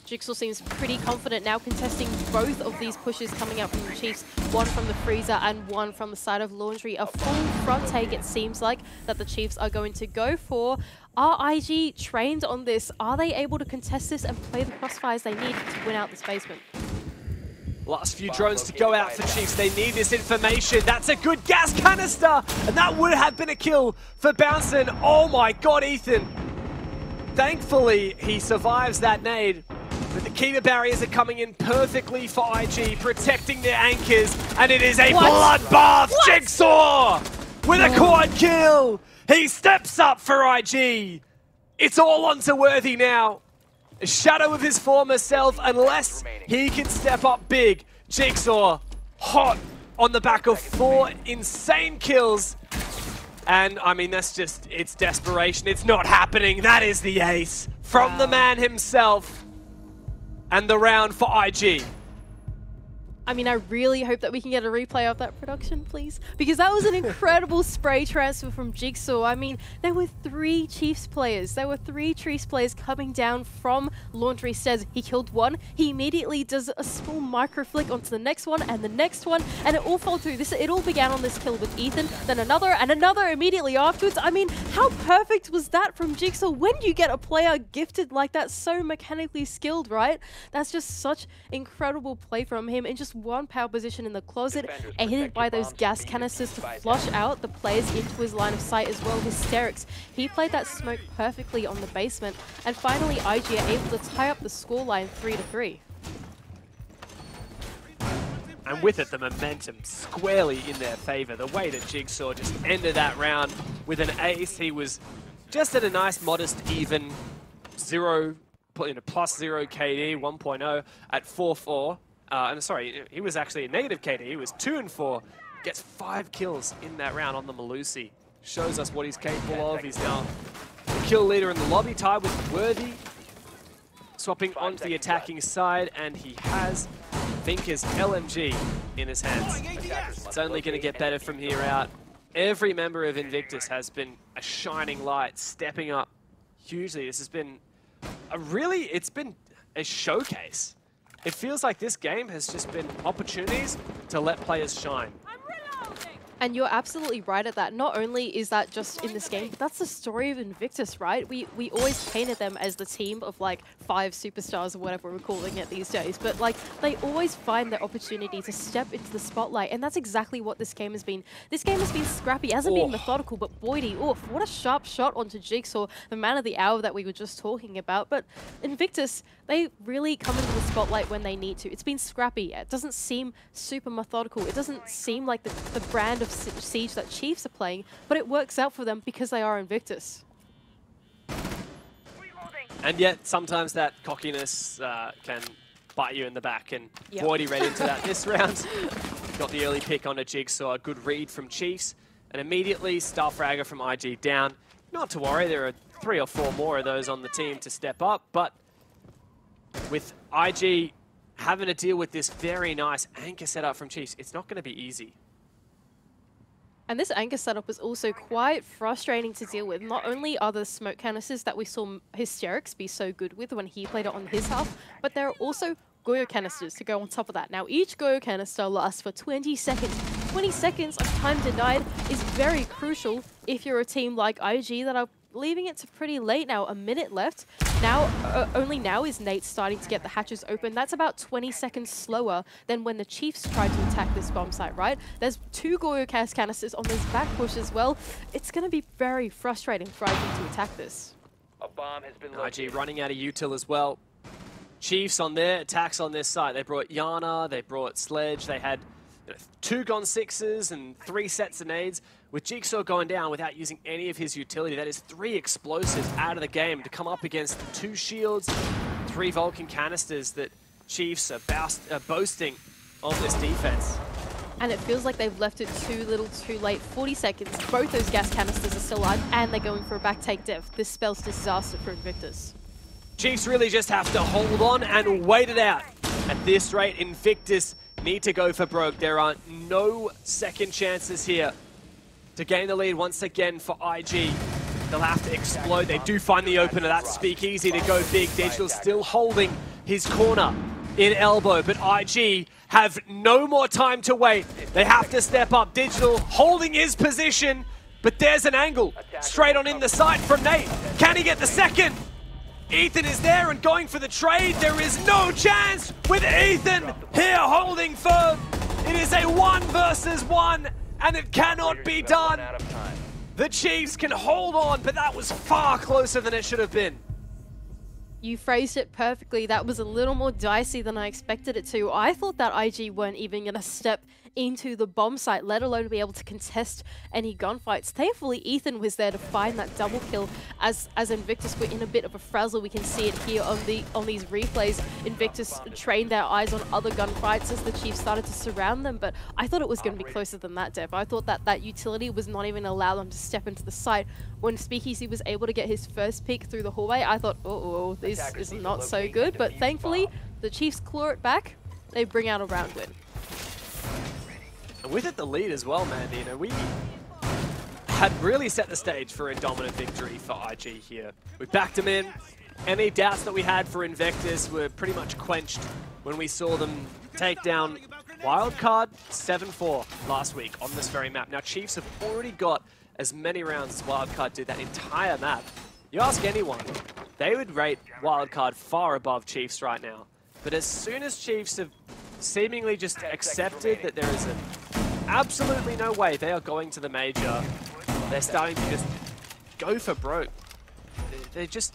S5: Jigsaw seems pretty confident now, contesting both of these pushes coming out from the Chiefs. One from the freezer and one from the side of Laundry. A full front take, it seems like, that the Chiefs are going to go for. Are IG trained on this? Are they able to contest this and play the crossfires they need to win out this basement?
S4: Last few drones to go out for Chiefs. They need this information. That's a good gas canister. And that would have been a kill for Bouncin. Oh my god, Ethan. Thankfully, he survives that nade. But the Kiba barriers are coming in perfectly for IG, protecting their anchors. And it is a bloodbath. Jigsaw with a quad kill. He steps up for IG. It's all onto Worthy now. A shadow of his former self, unless he can step up big. Jigsaw, hot on the back of 4 insane kills. And, I mean, that's just, it's desperation. It's not happening. That is the ace from the man himself. And the round for IG.
S5: I mean, I really hope that we can get a replay of that production, please. Because that was an incredible spray transfer from Jigsaw. I mean, there were 3 Chiefs players. There were 3 Chiefs players coming down from Laundry Stairs. He killed one. He immediately does a small micro flick onto the next one and the next one. And it all fell through. It all began on this kill with Ethan, then another and another immediately afterwards. I mean, how perfect was that from Jigsaw? When you get a player gifted like that, so mechanically skilled, right? That's just such incredible play from him. And just just one power position in the closet, aided by those gas canisters to flush out the players into his line of sight as well. Hysterics, he played that smoke perfectly on the basement, and finally IG are able to tie up the scoreline 3-3.
S4: And with it, the momentum squarely in their favor. The way that Jigsaw just ended that round with an ace, he was just at a nice, modest, even plus 0 KD, 1.0 at 4-4. And sorry, he was actually a negative KD. He was 2-4. Gets 5 kills in that round on the Malusi. Shows us what he's capable of. He's now the kill leader in the lobby, tied with Worthy. Swapping onto the attacking side, and he has Vinker's LMG in his hands. It's only going to get better from here out. Every member of Invictus has been a shining light, stepping up hugely. This has been it's been a showcase. It feels like this game has just been opportunities to let players shine.
S5: And you're absolutely right at that. Not only is that just in this game, but that's the story of Invictus, right? We always painted them as the team of like 5 superstars or whatever we're calling it these days. But like they always find the opportunity to step into the spotlight. And that's exactly what this game has been. This game has been scrappy. It hasn't been methodical, but boy, what a sharp shot onto Jigsaw, the man of the hour that we were just talking about. But Invictus, they really come into the spotlight when they need to. It's been scrappy. It doesn't seem super methodical. It doesn't seem like the brand of Siege that Chiefs are playing, but it works out for them because they are Invictus.
S4: And yet, sometimes that cockiness can bite you in the back, and Voidy read into that this round. Got the early pick on a Jigsaw, a good read from Chiefs, and immediately Starfragger from IG down. Not to worry, there are 3 or 4 more of those on the team to step up, but with IG having to deal with this very nice anchor setup from Chiefs, it's not going to be easy.
S5: And this anchor setup was also quite frustrating to deal with. Not only are the smoke canisters that we saw Hysterics be so good with when he played it on his half, but there are also Goyo canisters to go on top of that. Now, each Goyo canister lasts for 20 seconds. 20 seconds of time denied is very crucial if you're a team like IG that are leaving it to pretty late now. A minute left. Now, only now is Nate starting to get the hatches open. That's about 20 seconds slower than when the Chiefs tried to attack this bomb site, right? There's 2 Goyo canisters on this back push as well. It's going to be very frustrating for IG to attack this.
S6: A bomb has been
S4: IG running out of util as well. Chiefs on their attacks on this site. They brought Yana, they brought Sledge, they had 2 Gone 6s and 3 sets of nades. With Jigsaw going down without using any of his utility, that is 3 explosives out of the game to come up against 2 shields, 3 Vulcan canisters that Chiefs are boasting on this defense.
S5: And it feels like they've left it too little too late. 40 seconds, both those gas canisters are still alive, and they're going for a back take dev. This spells disaster for Invictus.
S4: Chiefs really just have to hold on and wait it out. At this rate, Invictus need to go for broke. There are no second chances here to gain the lead once again for IG. They'll have to explode. They do find the opener. That's Speakeasy to go big. Digital still holding his corner in elbow, but IG have no more time to wait. They have to step up. Digital holding his position, but there's an angle straight on in the side from Nate. Can he get the second? Ethan is there and going for the trade. There is no chance with Ethan here holding firm. It is a 1 versus 1. And it cannot be done. The Chiefs can hold on, but that was far closer than it should have been.
S5: You phrased it perfectly. That was a little more dicey than I expected it to. I thought that IG weren't even going to step into the bomb site, let alone be able to contest any gunfights. Thankfully, Ethan was there to find that double kill. As Invictus were in a bit of a frazzle, we can see it here on these replays. Invictus trained their eyes on other gunfights as the Chiefs started to surround them, but I thought it was going to be closer than that, Dev. I thought that utility was not even allow them to step into the site. When Speakeasy was able to get his first peek through the hallway, I thought, uh-oh, this is not so good, but thankfully, the Chiefs claw it back. They bring out a round win.
S4: And with it, the lead as well, man. You know, we had really set the stage for a dominant victory for IG here. We backed them in. Any doubts that we had for Invictus were pretty much quenched when we saw them take down Wildcard 7-4 last week on this very map. Now, Chiefs have already got as many rounds as Wildcard did that entire map. You ask anyone, they would rate Wildcard far above Chiefs right now. But as soon as Chiefs have seemingly just accepted that there is absolutely no way they are going to the major. They're starting to just go for broke. They're just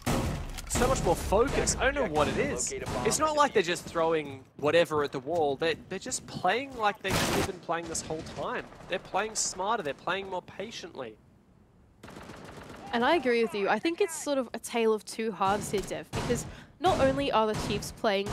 S4: so much more focused. I don't know what it is. It's not like they're just throwing whatever at the wall. They're just playing like they should have been playing this whole time. They're playing smarter. They're playing more patiently.
S5: And I agree with you. I think it's sort of a tale of two halves here, Dev, because not only are the Chiefs playing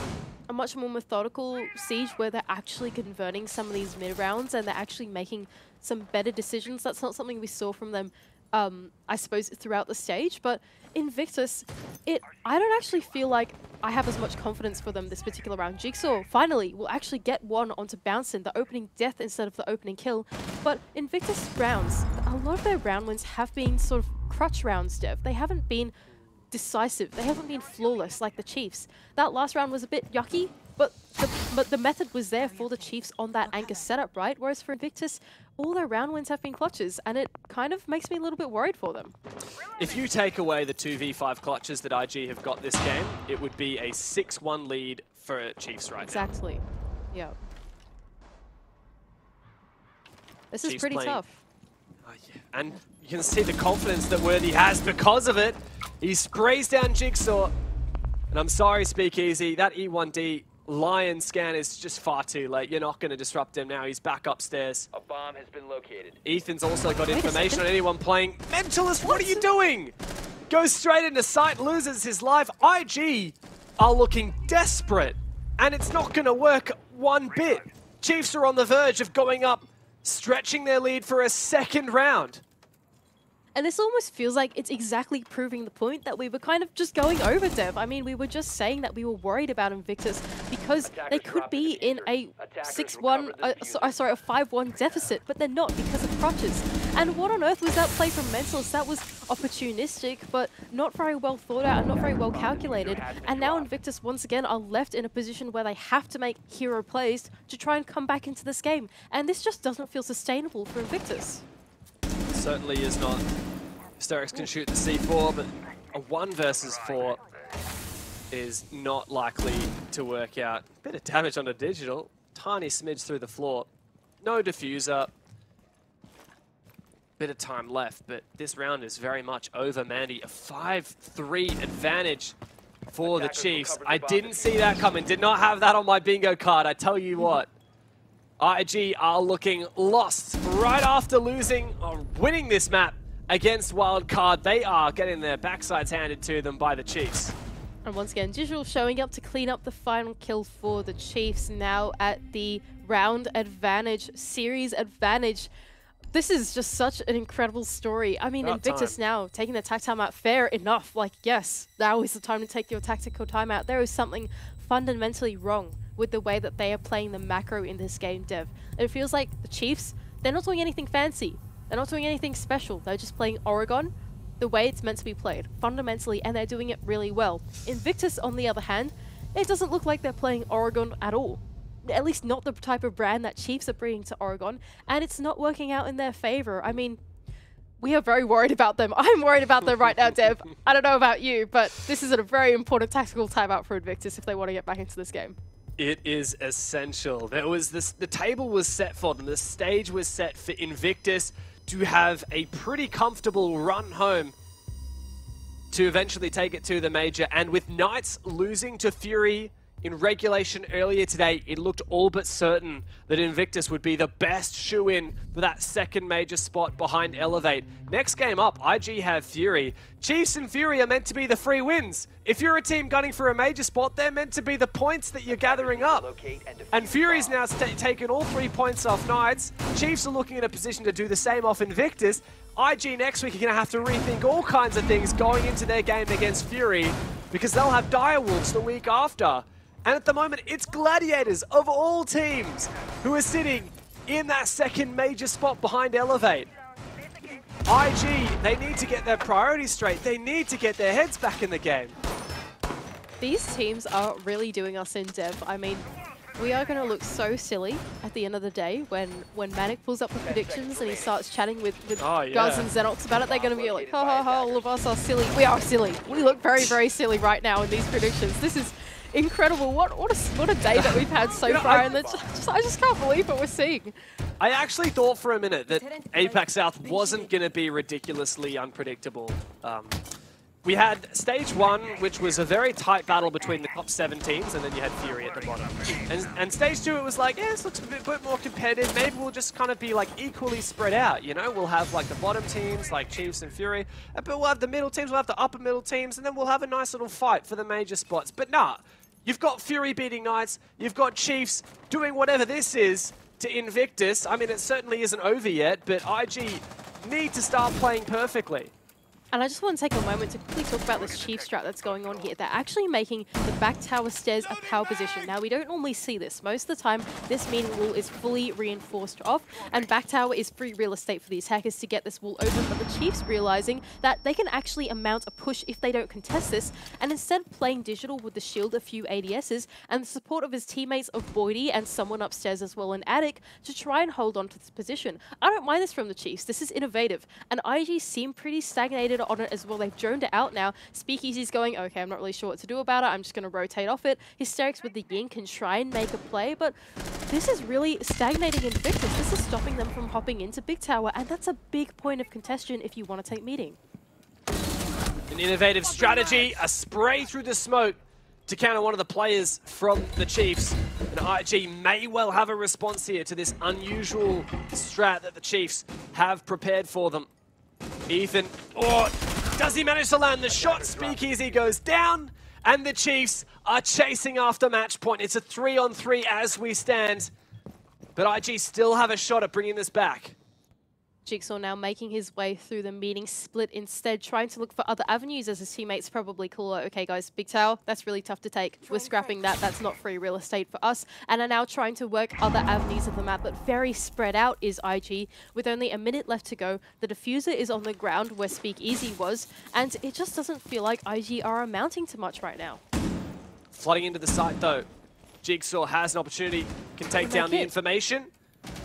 S5: a much more methodical Siege where they're actually converting some of these mid-rounds and they're actually making some better decisions. That's not something we saw from them, I suppose, throughout the stage. But Invictus, I don't actually feel like I have as much confidence for them this particular round. Jigsaw finally will actually get one onto Bouncin, the opening death instead of the opening kill. But Invictus rounds, a lot of their round wins have been sort of crutch rounds, Dev. They haven't been decisive. They haven't been flawless like the Chiefs. That last round was a bit yucky, but the method was there for the Chiefs on that anchor setup, right? Whereas for Invictus, all their round wins have been clutches, and it kind of makes me a little bit worried for them.
S4: If you take away the 2v5 clutches that IG have got this game, it would be a 6-1 lead for Chiefs right now.
S5: Exactly. Yeah. This is
S4: Chiefs
S5: pretty
S4: playing.
S5: tough.
S4: Yeah. And you can see the confidence that Worthy has because of it. He sprays down Jigsaw. And I'm sorry, Speakeasy, that E1D Lion scan is just far too late. You're not going to disrupt him now. He's back upstairs.
S6: A bomb has been located.
S4: Ethan's also got information on anyone playing. Mentalist, what are you doing? Goes straight into sight, loses his life. IG are looking desperate. And it's not going to work one bit. Chiefs are on the verge of going up, stretching their lead for a second round.
S5: And this almost feels like it's exactly proving the point that we were kind of just going over, Dev. I mean, we were just saying that we were worried about Invictus because they could be in a 6-1, sorry, a 5-1 deficit, but they're not because of crutches. And what on earth was that play from Mentalist? That was opportunistic, but not very well thought out and not very well calculated. And now Invictus once again are left in a position where they have to make hero plays to try and come back into this game. And this just doesn't feel sustainable for Invictus.
S4: Certainly is not. Hysterix can shoot the C4, but a 1 versus 4 is not likely to work out. Bit of damage on a digital. Tiny smidge through the floor. No diffuser. Bit of time left, but this round is very much over, Mandy. A 5-3 advantage for the Chiefs. I didn't see that coming. Did not have that on my bingo card, I tell you what. IG are looking lost right after losing or winning this map against Wildcard. They are getting their backsides handed to them by the Chiefs.
S5: And once again, Digital showing up to clean up the final kill for the Chiefs now at the round advantage, series advantage. This is just such an incredible story. I mean,
S4: About
S5: Invictus
S4: time.
S5: now taking the tac timeout, fair enough. Like, yes, now is the time to take your tactical timeout. There is something fundamentally wrong with the way that they are playing the macro in this game, Dev. It feels like the Chiefs, they're not doing anything fancy. They're not doing anything special. They're just playing Oregon the way it's meant to be played, fundamentally, and they're doing it really well. Invictus, on the other hand, it doesn't look like they're playing Oregon at all. At least not the type of brand that Chiefs are bringing to Oregon, and it's not working out in their favor. I mean, we are very worried about them. I'm worried about them right now, Dev. I don't know about you, but this is a very important tactical timeout for Invictus if they want to get back into this game.
S4: It is essential. There was this, the table was set for them. The stage was set for Invictus to have a pretty comfortable run home to eventually take it to the major. And with Knights losing to Fury in regulation earlier today, it looked all but certain that Invictus would be the best shoe-in for that second major spot behind Elevate. Next game up, IG have Fury. Chiefs and Fury are meant to be the free wins. If you're a team gunning for a major spot, they're meant to be the points that you're gathering up. And Fury's now taken all 3 points off Knights. Chiefs are looking in a position to do the same off Invictus. IG next week are going to have to rethink all kinds of things going into their game against Fury because they'll have Direwolves the week after. And at the moment, it's Gladiators of all teams who are sitting in that second major spot behind Elevate. IG, they need to get their priorities straight. They need to get their heads back in the game.
S5: These teams are really doing us in, Dev. I mean, we are going to look so silly at the end of the day when Manic pulls up the predictions and he starts chatting with Guz and Xenox about it. They're going to be like, ha ha ha, all of us are silly. We are silly. We look very, very silly right now in these predictions. This is incredible. What a day that we've had so far, and I just can't believe what we're seeing.
S4: I actually thought for a minute that APAC South wasn't going to be ridiculously unpredictable. We had stage 1, which was a very tight battle between the top 7 teams, and then you had Fury at the bottom. And stage 2, it was like, yeah, this looks a bit more competitive. Maybe we'll just kind of be like equally spread out, you know? We'll have like the bottom teams, like Chiefs and Fury, but we'll have the middle teams, we'll have the upper middle teams, and then we'll have a nice little fight for the major spots. But nah, you've got Fury beating Knights, you've got Chiefs doing whatever this is to Invictus. I mean, it certainly isn't over yet, but IG need to start playing perfectly.
S5: And I just want to take a moment to quickly talk about this Chief strat that's going on here. They're actually making the back tower stairs a power position. Now, we don't normally see this. Most of the time, this meaning wall is fully reinforced off, and back tower is free real estate for the attackers to get this wall open. But the Chiefs realizing that they can actually mount a push if they don't contest this, and instead playing digital with the shield, a few ADSs, and the support of his teammates of Boydie and someone upstairs as well in Attic to try and hold on to this position. I don't mind this from the Chiefs. This is innovative. And IG seem pretty stagnated on it as well. They've droned it out now. Speakeasy's going, okay, I'm not really sure what to do about it. I'm just going to rotate off it. Hysterics with the Yin can try and make a play, but this is really stagnating Invictus. This is stopping them from hopping into Big Tower, and that's a big point of contention if you want to take meeting.
S4: An innovative strategy, a spray through the smoke to counter one of the players from the Chiefs. And IG may well have a response here to this unusual strat that the Chiefs have prepared for them. Ethan, does he manage to land the shot? Speakeasy goes down, and the Chiefs are chasing after match point. It's a 3-on-3 as we stand, but IG still have a shot at bringing this back.
S5: Jigsaw now making his way through the meeting split, instead trying to look for other avenues as his teammates probably call it, okay guys, Big Tower, that's really tough to take. We're scrapping that, that's not free real estate for us, and are now trying to work other avenues of the map, but very spread out is IG. With only a minute left to go, the diffuser is on the ground where Speakeasy was, and it just doesn't feel like IG are amounting to much right now.
S4: Flooding into the site though, Jigsaw has an opportunity, can take down the information.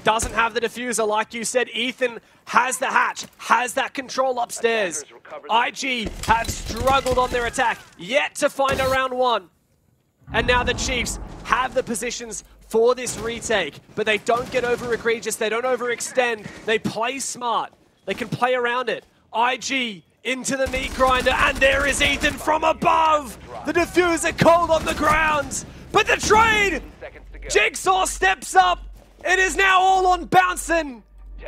S4: Doesn't have the diffuser, like you said. Ethan has the hatch, has that control upstairs. IG have struggled on their attack, yet to find a round 1. And now the Chiefs have the positions for this retake, but they don't get over egregious, they don't overextend, they play smart. They can play around it. IG into the meat grinder, and there is Ethan from above! The diffuser cold on the ground, but the trade! Jigsaw steps up! It is now all on Bouncin,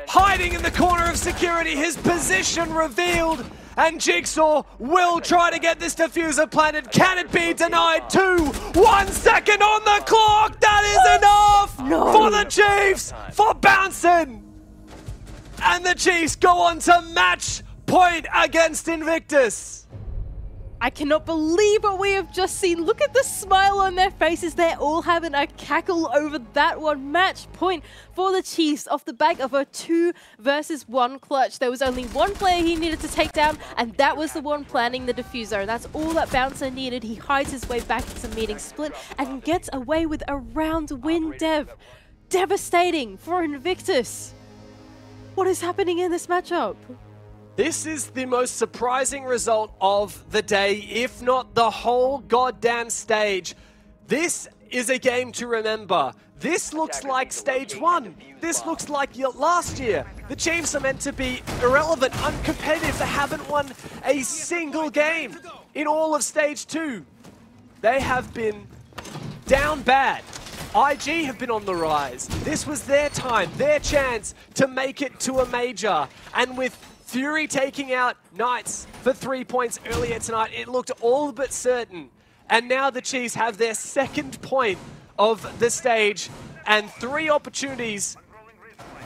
S4: hiding in the corner of security, his position revealed, and Jigsaw will try to get this diffuser planted. Can it be denied? 1 second on the clock, that is enough for the Chiefs, for Bouncin. And the Chiefs go on to match point against Invictus.
S5: I cannot believe what we have just seen. Look at the smile on their faces. They're all having a cackle over that one. Match point for the Chiefs off the back of a 2 versus 1 clutch. There was only one player he needed to take down, and that was the one planning the diffuser. And that's all that Bouncer needed. He hides his way back into meeting split and gets away with a round win, Dev. Devastating for Invictus. What is happening in this matchup?
S4: This is the most surprising result of the day, if not the whole goddamn stage. This is a game to remember. This looks like stage 1. This looks like last year. The Chiefs are meant to be irrelevant, uncompetitive. They haven't won a single game in all of stage 2. They have been down bad. IG have been on the rise. This was their time, their chance to make it to a major. And with Fury taking out Knights for 3 points earlier tonight, it looked all but certain. And now the Chiefs have their second point of the stage and 3 opportunities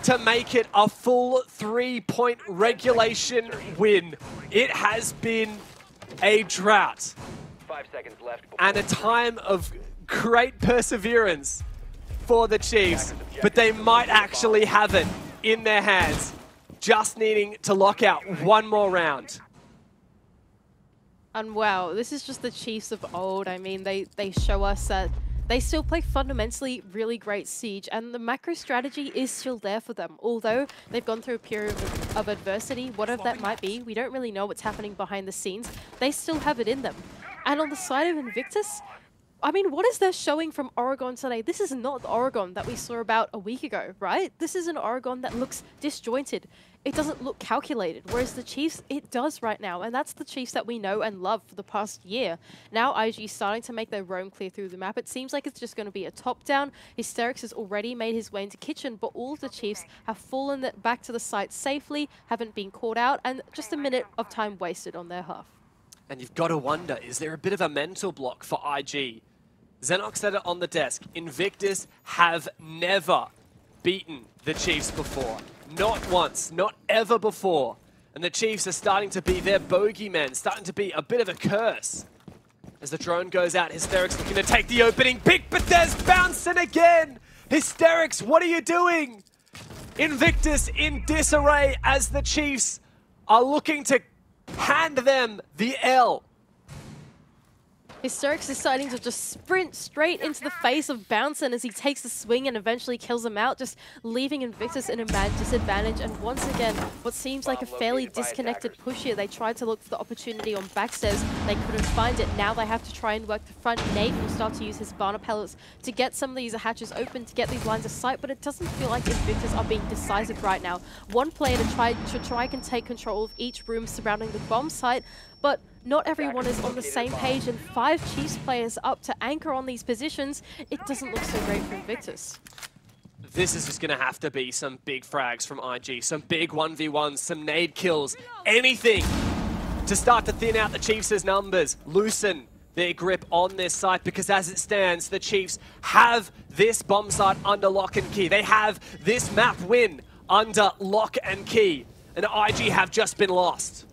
S4: to make it a full 3-point regulation win. It has been a drought
S6: 5 seconds left
S4: and a time of great perseverance for the Chiefs, but they might actually have it in their hands. Just needing to lock out one more round.
S5: And wow, this is just the Chiefs of old. I mean, they show us that they still play fundamentally really great Siege, and the macro strategy is still there for them. Although they've gone through a period of adversity, whatever that might be, we don't really know what's happening behind the scenes, they still have it in them. And on the side of Invictus, I mean, what is there showing from Oregon today? This is not the Oregon that we saw about a week ago, right? This is an Oregon that looks disjointed. It doesn't look calculated, whereas the Chiefs, it does right now. And that's the Chiefs that we know and love for the past year. Now IG is starting to make their roam clear through the map. It seems like it's just going to be a top-down. Hysterics has already made his way into kitchen, but all of the Chiefs have fallen back to the site safely, haven't been caught out, and just a minute of time wasted on their half.
S4: And you've got to wonder, is there a bit of a mental block for IG? Xenox said it on the desk. Invictus have never beaten the Chiefs before. Not once, not ever before. And the Chiefs are starting to be their bogeymen, starting to be a bit of a curse. As the drone goes out, Hysterics looking to take the opening pick, but there's bouncing again! Hysterics, what are you doing? Invictus in disarray as the Chiefs are looking to hand them the L.
S5: Hysterics deciding to just sprint straight into the face of Bouncin as he takes the swing and eventually kills him out, just leaving Invictus in a man disadvantage. And once again, what seems like a fairly disconnected push here. They tried to look for the opportunity on backstairs. They couldn't find it. Now they have to try and work the front. Nate will start to use his Barna pellets to get some of these hatches open, to get these lines of sight, but it doesn't feel like Invictus are being decisive right now. One player to try and take control of each room surrounding the bomb site, but not everyone is on the same page, and 5 Chiefs players up to anchor on these positions. It doesn't look so great for Invictus.
S4: This is just going to have to be some big frags from IG, some big 1v1s, some nade kills, anything to start to thin out the Chiefs' numbers, loosen their grip on this site, because as it stands, the Chiefs have this bomb site under lock and key. They have this map win under lock and key, and IG have just been lost.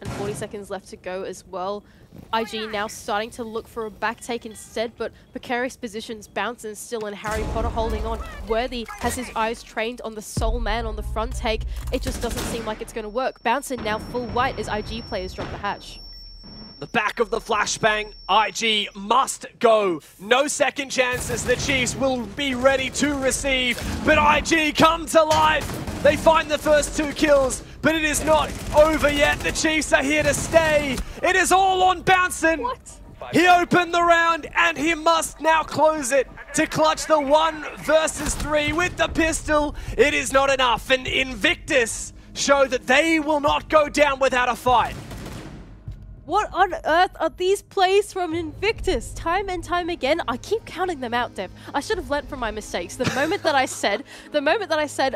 S5: And 40 seconds left to go as well. IG now starting to look for a back take instead, but precarious positions, Bouncin still, and Harry Potter holding on. Worthy has his eyes trained on the sole man on the front take. It just doesn't seem like it's going to work. Bouncin now full white as IG players drop the hatch.
S4: The back of the flashbang, IG must go. No second chances, the Chiefs will be ready to receive, but IG come to life. They find the first 2 kills, but it is not over yet. The Chiefs are here to stay. It is all on Bouncin.
S5: What?
S4: He opened the round and he must now close it to clutch the 1 versus 3 with the pistol. It is not enough, and Invictus show that they will not go down without a fight.
S5: What on earth are these plays from Invictus? Time and time again, I keep counting them out, Dev. I should have learnt from my mistakes. The moment that I said,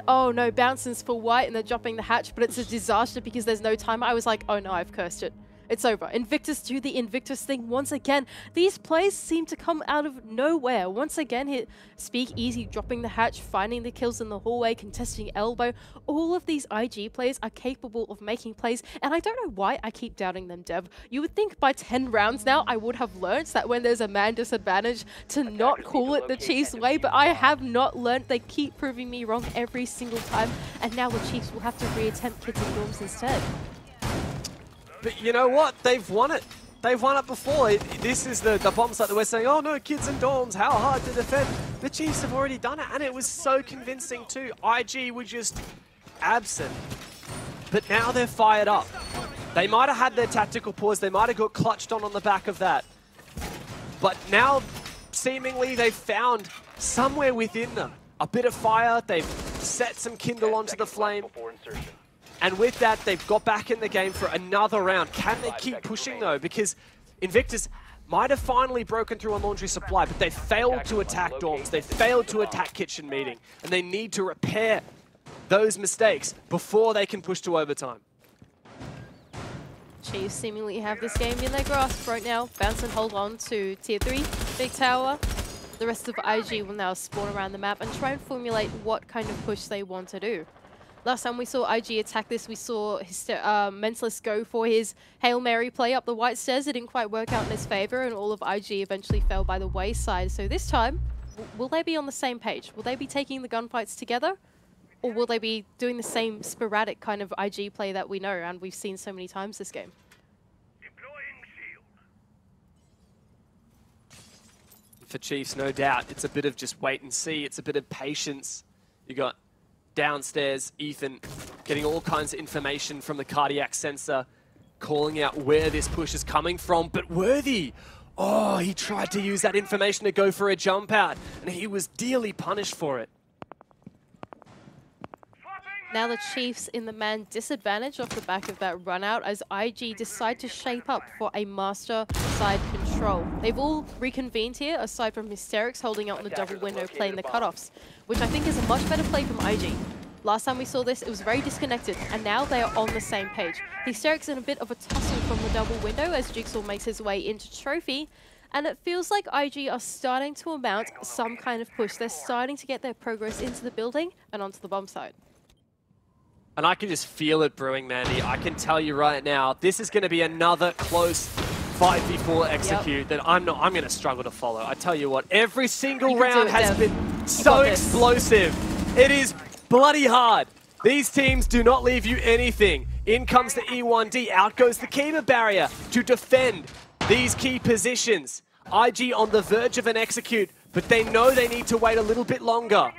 S5: oh no, Bouncing's full white and they're dropping the hatch, but it's a disaster because there's no timer, I was like, oh no, I've cursed it. It's over. Invictus do the Invictus thing once again. These plays seem to come out of nowhere. Once again, hit Speakeasy dropping the hatch, finding the kills in the hallway, contesting elbow. All of these IG players are capable of making plays, and I don't know why I keep doubting them, Dev. You would think by 10 rounds now I would have learnt that when there's a man disadvantage to not call it the Chiefs way, but I have not learnt. They keep proving me wrong every single time, and now the Chiefs will have to reattempt Kids and Dorms instead.
S4: But you know what? They've won it. They've won it before. This is the bomb site that we're saying, oh no, Kids and Dorms, how hard to defend. The Chiefs have already done it, and it was so convincing too. IG were just absent. But now they're fired up. They might have had their tactical pause. They might have got clutched on the back of that. But now, seemingly, they've found somewhere within them a bit of fire. They've set some kindle onto the flame. And with that, they've got back in the game for another round. Can they keep pushing, though? Because Invictus might have finally broken through on Laundry Supply, but they failed to attack Dorms. They failed to attack Kitchen Meeting. And they need to repair those mistakes before they can push to overtime.
S5: Chiefs seemingly have this game in their grasp right now. Bounce and hold on to Tier 3, Big Tower. The rest of IG will now spawn around the map and try and formulate what kind of push they want to do. Last time we saw IG attack this, we saw Mentalist go for his Hail Mary play up the white stairs. It didn't quite work out in his favor, and all of IG eventually fell by the wayside. So this time, will they be on the same page? Will they be taking the gunfights together? Or will they be doing the same sporadic kind of IG play that we know and we've seen so many times this game?
S4: For Chiefs, no doubt, it's a bit of just wait and see. It's a bit of patience. You got downstairs, Ethan getting all kinds of information from the cardiac sensor, calling out where this push is coming from. But Worthy Oh, he tried to use that information to go for a jump out, and he was dearly punished for it.
S5: Now the Chiefs in the man disadvantage off the back of that run out as IG decide to shape up for a master side control. They've all reconvened here aside from Hysterics holding out on the double window playing the cutoffs, which I think is a much better play from IG. Last time we saw this, it was very disconnected, and now they are on the same page. Hysterics in a bit of a tussle from the double window as Jigsaw makes his way into Trophy, and it feels like IG are starting to amount some kind of push. They're starting to get their progress into the building and onto the bomb side.
S4: And I can just feel it brewing, Mandy. I can tell you right now, this is going to be another close 5v4 execute that I'm going to struggle to follow. I tell you what, every single round has been so explosive. It is bloody hard. These teams do not leave you anything. In comes the E1D, out goes the Keeper barrier to defend these key positions. IG on the verge of an execute, but they know they need to wait a little bit longer.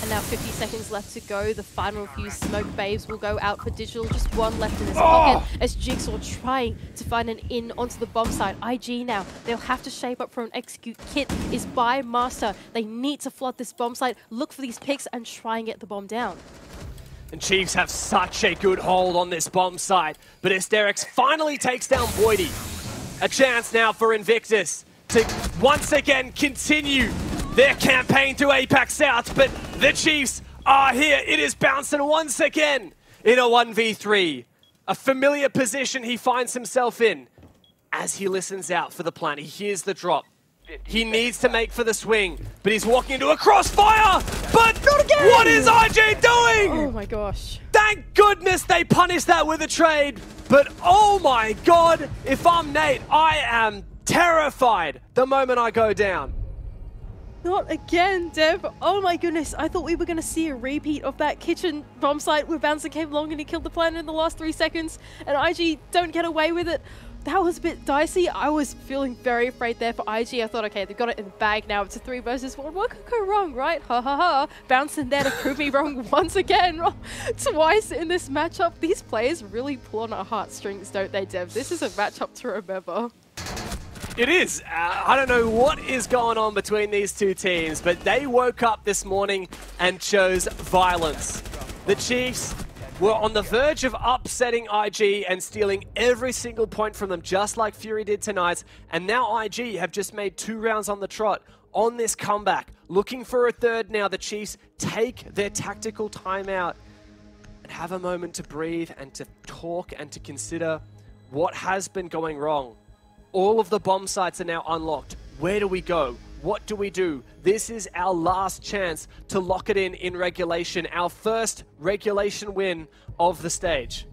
S5: And now 50 seconds left to go. The final few smoke babes will go out for Digital. Just one left in his pocket as Jigsaw trying to find an in onto the bomb site. IG now, they'll have to shape up for an execute. Kit is by Master. They need to flood this bomb site, look for these picks and try and get the bomb down.
S4: And Chiefs have such a good hold on this bomb site, but Hysterics finally takes down Boydie. A chance now for Invictus to once again continue their campaign to APAC South, but the Chiefs are here. It is bouncing once again in a 1v3. A familiar position he finds himself in as he listens out for the plan. He hears the drop. He needs to make for the swing, but he's walking into a crossfire. But not again! What is IG doing?
S5: Oh my gosh.
S4: Thank goodness they punished that with a trade. But oh my God, if I'm Nate, I am terrified the moment I go down.
S5: Not again, Dev. Oh my goodness. I thought we were going to see a repeat of that kitchen bomb site where Bouncer came along and he killed the planet in the last 3 seconds and IG don't get away with it. That was a bit dicey. I was feeling very afraid there for IG. I thought, okay, they've got it in the bag now. It's a 3 versus 1. What could go wrong, right? Ha ha ha. Bouncing there to prove me wrong once again. Twice in this matchup. These players really pull on our heartstrings, don't they, Dev? This is a matchup to remember.
S4: It is. I don't know what is going on between these two teams, but they woke up this morning and chose violence. The Chiefs were on the verge of upsetting IG and stealing every single point from them, just like Fury did tonight. And now IG have just made 2 rounds on the trot on this comeback. Looking for a third now. The Chiefs take their tactical timeout and have a moment to breathe and to talk and to consider what has been going wrong. All of the bomb sites are now unlocked. Where do we go? What do we do? This is our last chance to lock it in regulation. Our first regulation win of the stage.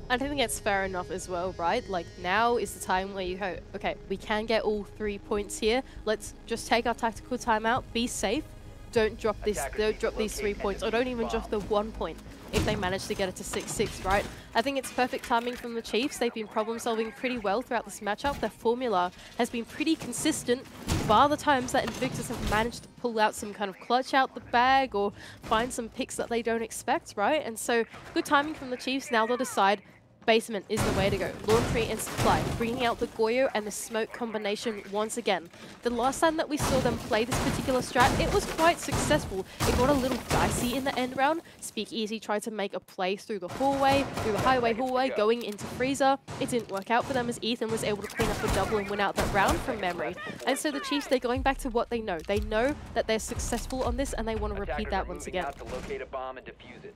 S5: I think it's fair enough as well, right? Like, now is the time where you go, okay, we can get all 3 points here. Let's just take our tactical timeout, be safe. Don't drop these 3 points, or don't even drop the 1 point if they manage to get it to 6-6, right? I think it's perfect timing from the Chiefs. They've been problem solving pretty well throughout this matchup. Their formula has been pretty consistent, bar the times that Invictus have managed to pull out some kind of clutch out the bag or find some picks that they don't expect, right? And so good timing from the Chiefs. Now they'll decide basement is the way to go. Laundry and supply, bringing out the Goyo and the smoke combination once again. The last time that we saw them play this particular strat, it was quite successful. It got a little dicey in the end round. Speakeasy tried to make a play through the hallway, through the highway hallway, going into Freezer. It didn't work out for them as Ethan was able to clean up a double and win out that round from memory. And so the Chiefs, they're going back to what they know. They know that they're successful on this and they want to repeat that once again.
S6: To locate a bomb and defuse it.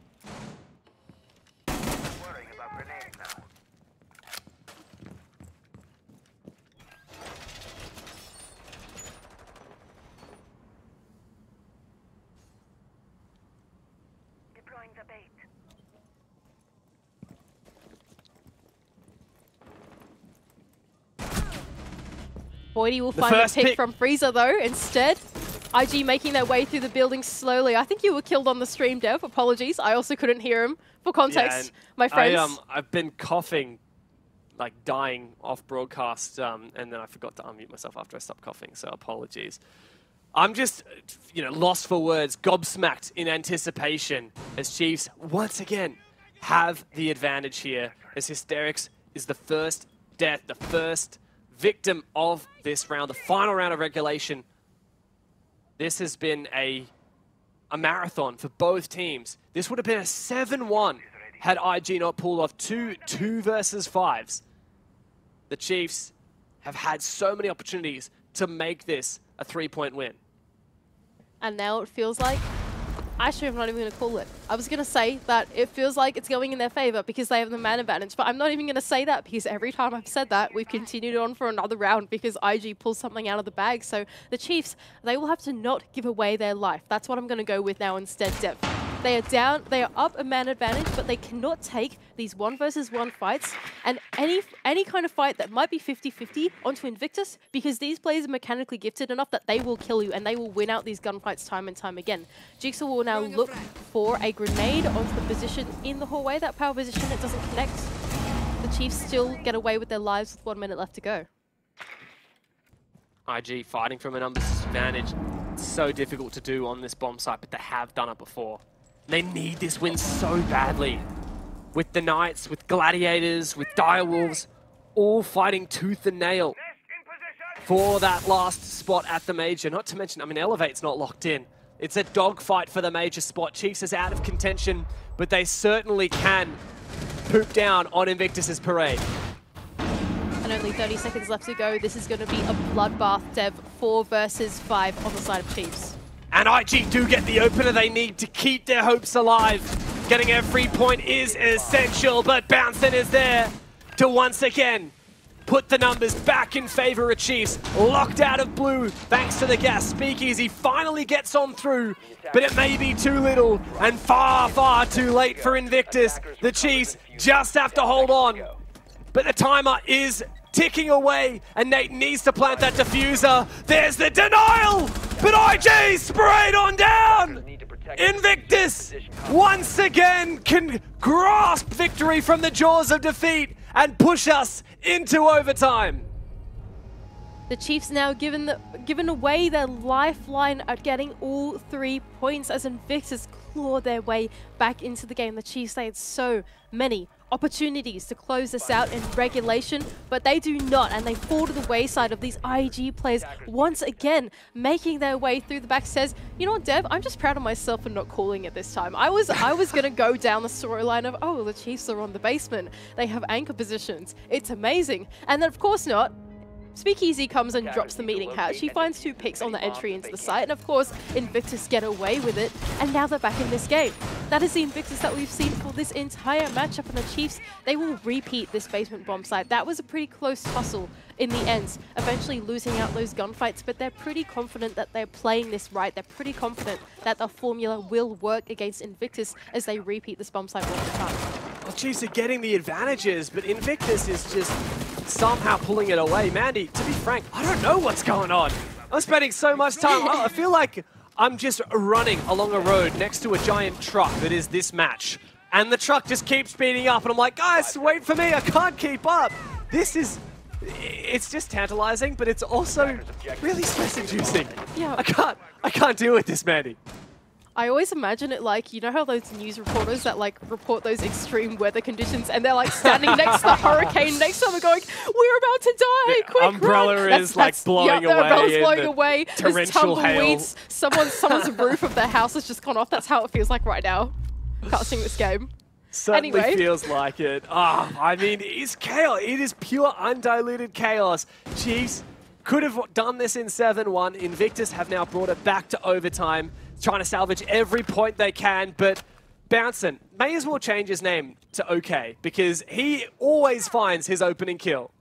S5: Boydie will find a pick from Freezer though, instead. IG making their way through the building slowly. I think you were killed on the stream, Dev. Apologies. I also couldn't hear him. For context, my friends.
S4: I've been coughing, like dying off broadcast, and then I forgot to unmute myself after I stopped coughing, so apologies. I'm just, lost for words, gobsmacked in anticipation as Chiefs, once again, have the advantage here as Hysterics is the first death, the first victim of this round, the final round of regulation. This has been a marathon for both teams. This would have been a 7-1 had IG not pulled off two 2-versus-5s. The Chiefs have had so many opportunities to make this a 3-point win.
S5: And now it feels like, actually I'm not even going to call it. I was going to say that it feels like it's going in their favor because they have the man advantage, but I'm not even going to say that because every time I've said that, we've continued on for another round because IG pulls something out of the bag. So the Chiefs, they will have to not give away their life. That's what I'm going to go with now instead, Dev. They are down, they are up a man advantage, but they cannot take these 1-versus-1 fights and any kind of fight that might be 50-50 onto Invictus because these players are mechanically gifted enough that they will kill you and they will win out these gunfights time and time again. Jigsaw will now look for a grenade onto the position in the hallway. That power position, it doesn't connect. The Chiefs still get away with their lives with 1 minute left to go.
S4: IG fighting from a numbers disadvantage. It's so difficult to do on this bomb site, but they have done it before. They need this win so badly. With the Knights, with Gladiators, with Direwolves, all fighting tooth and nail for that last spot at the Major. Not to mention, I mean, Elevate's not locked in. It's a dogfight for the Major spot. Chiefs is out of contention, but they certainly can poop down on Invictus's parade.
S5: And only 30 seconds left to go. This is going to be a bloodbath, Dev. 4-versus-5 on the side of Chiefs.
S4: And IG do get the opener they need to keep their hopes alive. Getting every point is essential, but Bouncin is there to once again put the numbers back in favor of Chiefs. Locked out of blue thanks to the gas. Speakeasy finally gets on through, but it may be too little and far, far too late for Invictus. The Chiefs just have to hold on. But the timer is ticking away, and Nate needs to plant that diffuser. There's the denial, but IG sprayed on down. Invictus once again can grasp victory from the jaws of defeat and push us into overtime.
S5: The Chiefs now given away their lifeline at getting all 3 points as Invictus claw their way back into the game. The Chiefs, they had so many opportunities to close this out in regulation, but they do not, and they fall to the wayside of these IG players once again, making their way through the back. Says, you know what, Dev, I'm just proud of myself for not calling it this time. I was going to go down the storyline of, oh, the Chiefs are on the basement. They have anchor positions. It's amazing. And then, of course not, Speakeasy comes and drops the meeting hat. She finds 2 picks on the entry into the site, and of course, Invictus get away with it, and now they're back in this game. That is the Invictus that we've seen for this entire matchup, and the Chiefs, they will repeat this basement bomb site. That was a pretty close tussle in the end, eventually losing out those gunfights, but they're pretty confident that they're playing this right. They're pretty confident that the formula will work against Invictus as they repeat this bomb site one more time.
S4: Well, Chiefs are getting the advantages, but Invictus is just somehow pulling it away. Mandy, to be frank, I don't know what's going on. I'm spending so much time. I feel like I'm just running along a road next to a giant truck that is this match. And the truck just keeps speeding up, and I'm like, guys, wait for me. I can't keep up. It's just tantalizing, but it's also really stress-inducing.
S5: Yeah.
S4: I can't deal with this, Mandy.
S5: I always imagine it like, you know how those news reporters that like report those extreme weather conditions and they're like standing next to the hurricane next to them and going, we're about to die, quick
S2: umbrella
S5: run.
S2: is like blowing
S5: the
S2: away.
S5: Umbrella's blowing away. There's
S2: torrential hail.
S5: tumbleweeds. Someone's roof of their house has just gone off. That's how it feels like right now, casting this game.
S4: Certainly
S5: Anyway.
S4: feels like it. I mean, it's chaos. It is pure undiluted chaos. Chiefs could have done this in 7-1. Invictus have now brought it back to overtime, trying to salvage every point they can, but Bouncin may as well change his name to OK, because he always finds his opening kill.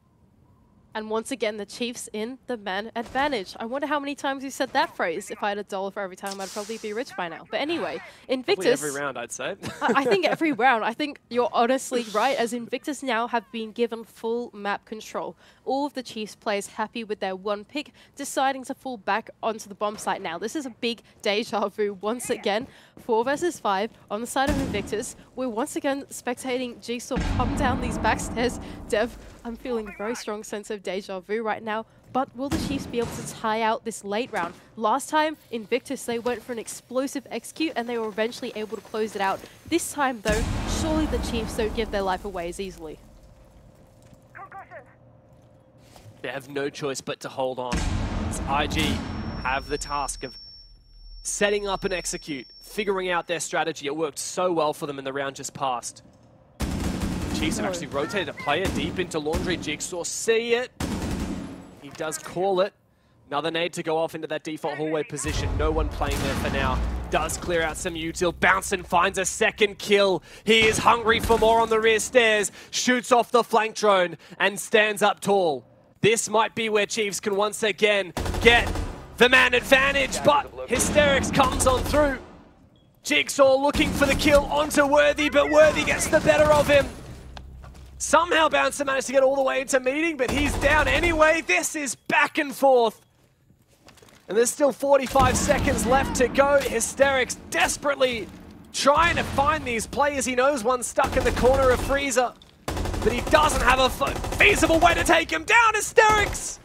S5: And once again, the Chiefs in the man advantage. I wonder how many times you said that phrase. If I had $1 for every time, I'd probably be rich by now. But anyway, Invictus...
S4: Probably every round, I'd say.
S5: I think every round. I think you're honestly right, as Invictus now have been given full map control. All of the Chiefs players happy with their 1 pick, deciding to fall back onto the bomb site now. This is a big deja vu once again. 4-versus-5 on the side of Invictus. We're once again spectating Jigsaw come down these backstairs. Dev, I'm feeling a very strong sense of deja vu right now, but will the Chiefs be able to tie out this late round? Last time, Invictus, they went for an explosive execute and they were eventually able to close it out. This time, though, surely the Chiefs don't give their life away as easily.
S4: They have no choice but to hold on. As IG have the task of setting up and execute, figuring out their strategy. It worked so well for them in the round just past. Chiefs have actually rotated a player deep into Laundry. Jigsaw see it. He does call it. Another nade to go off into that default hallway position. No one playing there for now. Does clear out some util. Bouncing finds a second kill. He is hungry for more on the rear stairs. Shoots off the flank drone and stands up tall. This might be where Chiefs can once again get the man advantage, but Hysterics comes on through. Jigsaw looking for the kill onto Worthy, but Worthy gets the better of him. Somehow Bouncer managed to get all the way into meeting, but he's down anyway. This is back and forth. And there's still 45 seconds left to go. Hysterics desperately trying to find these players. He knows one's stuck in the corner of Freezer, but he doesn't have a feasible way to take him down. Hysterics!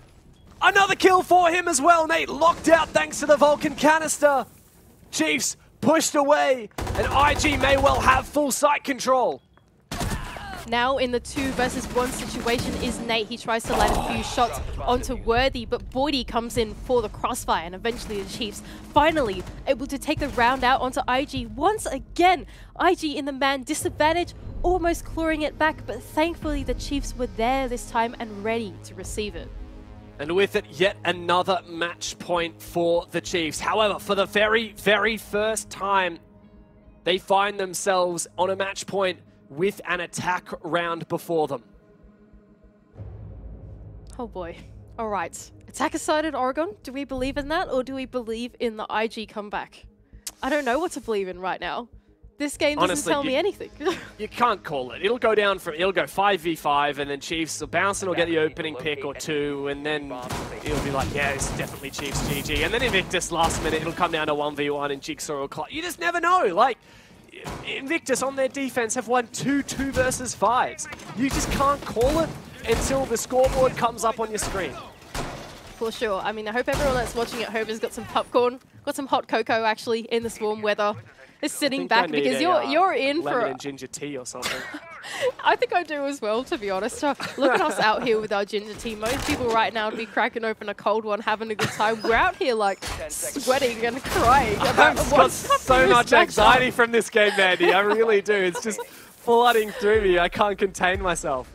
S4: Another kill for him as well. Nate locked out thanks to the Vulcan canister. Chiefs pushed away, and IG may well have full site control.
S5: Now in the 2 versus 1 situation is Nate. He tries to land a few shots onto Worthy, but Boydie comes in for the crossfire, and eventually the Chiefs finally able to take the round out onto IG. Once again, IG in the man disadvantage, almost clawing it back, but thankfully the Chiefs were there this time and ready to receive it.
S4: And with it, yet another match point for the Chiefs. However, for the very, very first time, they find themselves on a match point with an attack round before them.
S5: Oh boy. All right. Attack aside in Oregon, do we believe in that, or do we believe in the IG comeback? I don't know what to believe in right now. This game doesn't
S4: Honestly,
S5: tell me anything.
S4: You can't call it. It'll go 5v5, and then Chiefs will bounce and will get the opening pick or 2, and then it'll be like, yeah, it's definitely Chiefs GG. And then Invictus last minute, it'll come down to 1v1 and Jigsaw will clock. You just never know. Like, Invictus on their defense have won 2 versus 5s. You just can't call it until the scoreboard comes up on your screen.
S5: For sure. I mean, I hope everyone that's watching at home has got some popcorn, got some hot cocoa actually in this warm weather. Is sitting back because you're in for
S4: lemon and ginger tea or something.
S5: I think I do as well, to be honest. Look at us out here with our ginger tea. Most people right now would be cracking open a cold one, having a good time. We're out here like sweating and crying about
S4: I've got so much anxiety from this game, Mandy. I really do. It's just flooding through me. I can't contain myself.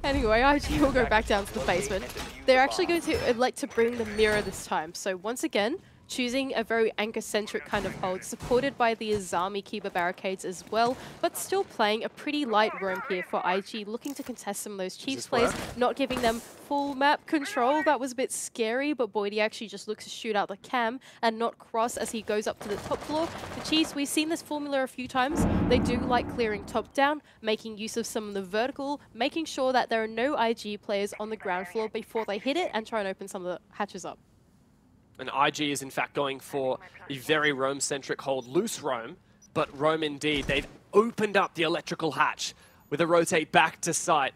S5: Anyway, IG will go back down to the basement. They're actually going to elect to bring the mirror this time. So once again, choosing a very anchor-centric kind of hold, supported by the Azami Kiba barricades as well, but still playing a pretty light roam here for IG, looking to contest some of those Chiefs players, not giving them full map control. That was a bit scary, but Boydie actually just looks to shoot out the cam and not cross as he goes up to the top floor. The Chiefs, we've seen this formula a few times. They do like clearing top down, making use of some of the vertical, making sure that there are no IG players on the ground floor before they hit it and try and open some of the hatches up.
S4: And IG is in fact going for a very roam-centric hold, loose roam, but roam indeed. They've opened up the electrical hatch with a rotate back to site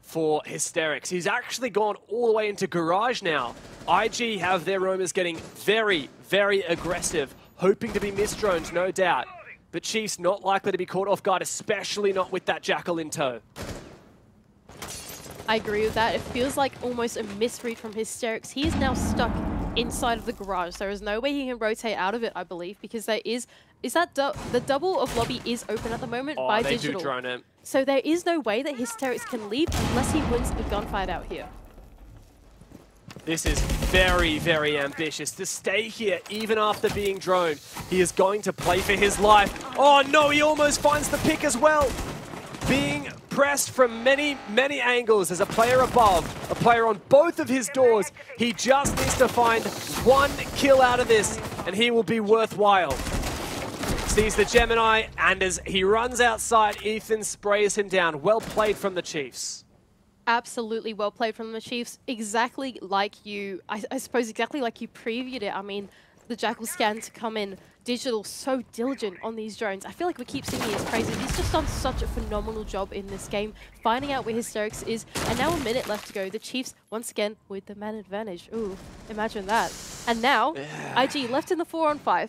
S4: for Hysterics. He's actually gone all the way into garage now. IG have their roamers getting very, very aggressive, hoping to be misdroned, no doubt. But Chiefs not likely to be caught off guard, especially not with that Jackal in tow.
S5: I agree with that. It feels like almost a misread from Hysterics. He is now stuck inside of the garage. There is no way he can rotate out of it, I believe, because there is that the double of lobby is open at the moment by
S4: they
S5: Digital.
S4: do drone him.
S5: So there is no way that Hysterics can leave unless he wins a gunfight out here.
S4: This is very, very ambitious to stay here even after being droned. He is going to play for his life. Oh no, he almost finds the pick as well. Being pressed from many, many angles. There's a player above, a player on both of his doors. He just needs to find 1 kill out of this, and he will be worthwhile. Sees the Gemini, and as he runs outside, Ethan sprays him down. Well played from the Chiefs.
S5: Absolutely well played from the Chiefs. Exactly like you, I suppose exactly like you previewed it. I mean, the Jackal scan to come in. Digital so diligent on these drones. I feel like we keep seeing he is crazy. He's just done such a phenomenal job in this game, finding out where Hysterics is. And now a minute left to go. The Chiefs, once again, with the man advantage. Ooh, imagine that. And now, IG left in the 4-on-5.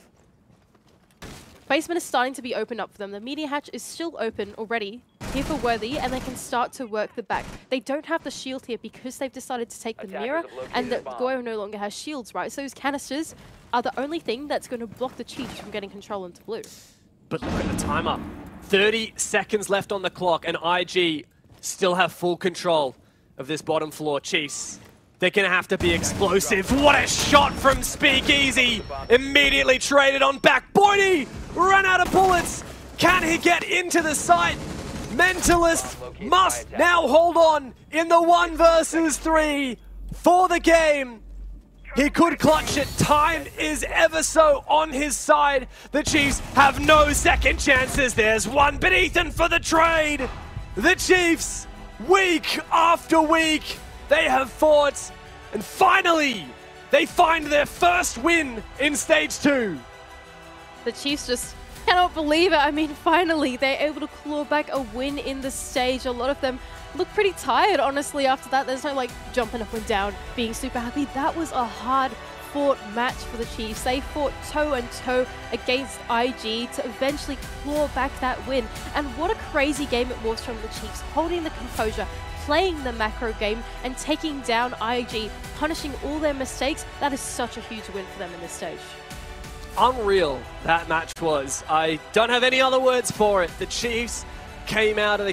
S5: Basement is starting to be opened up for them. The media hatch is still open already. here for Worthy, and they can start to work the back. They don't have the shield here because they've decided to take the mirror, and the Goyo no longer has shields, right? So those canisters are the only thing that's going to block the Chiefs from getting control into blue.
S4: But look at the timer. 30 seconds left on the clock, and IG still have full control of this bottom floor. Chiefs, they're going to have to be explosive. What a shot from Speakeasy. Immediately traded on back. Boydie ran out of bullets. Can he get into the site? Mentalist must now hold on in the 1 versus 3 for the game. He could clutch it. Time is ever so on his side. The Chiefs have no second chances. There's one beneath and for the trade. The Chiefs, week after week, they have fought. And finally, they find their first win in Stage 2.
S5: The Chiefs just cannot believe it. I mean, finally, they're able to claw back a win in the stage. A lot of them look pretty tired, honestly, after that. There's no, like, jumping up and down, being super happy. That was a hard-fought match for the Chiefs. They fought toe-and-toe against IG to eventually claw back that win. And what a crazy game it was from the Chiefs, holding the composure, playing the macro game, and taking down IG, punishing all their mistakes. That is such a huge win for them in this stage.
S4: Unreal that match was. I don't have any other words for it. The Chiefs came out of the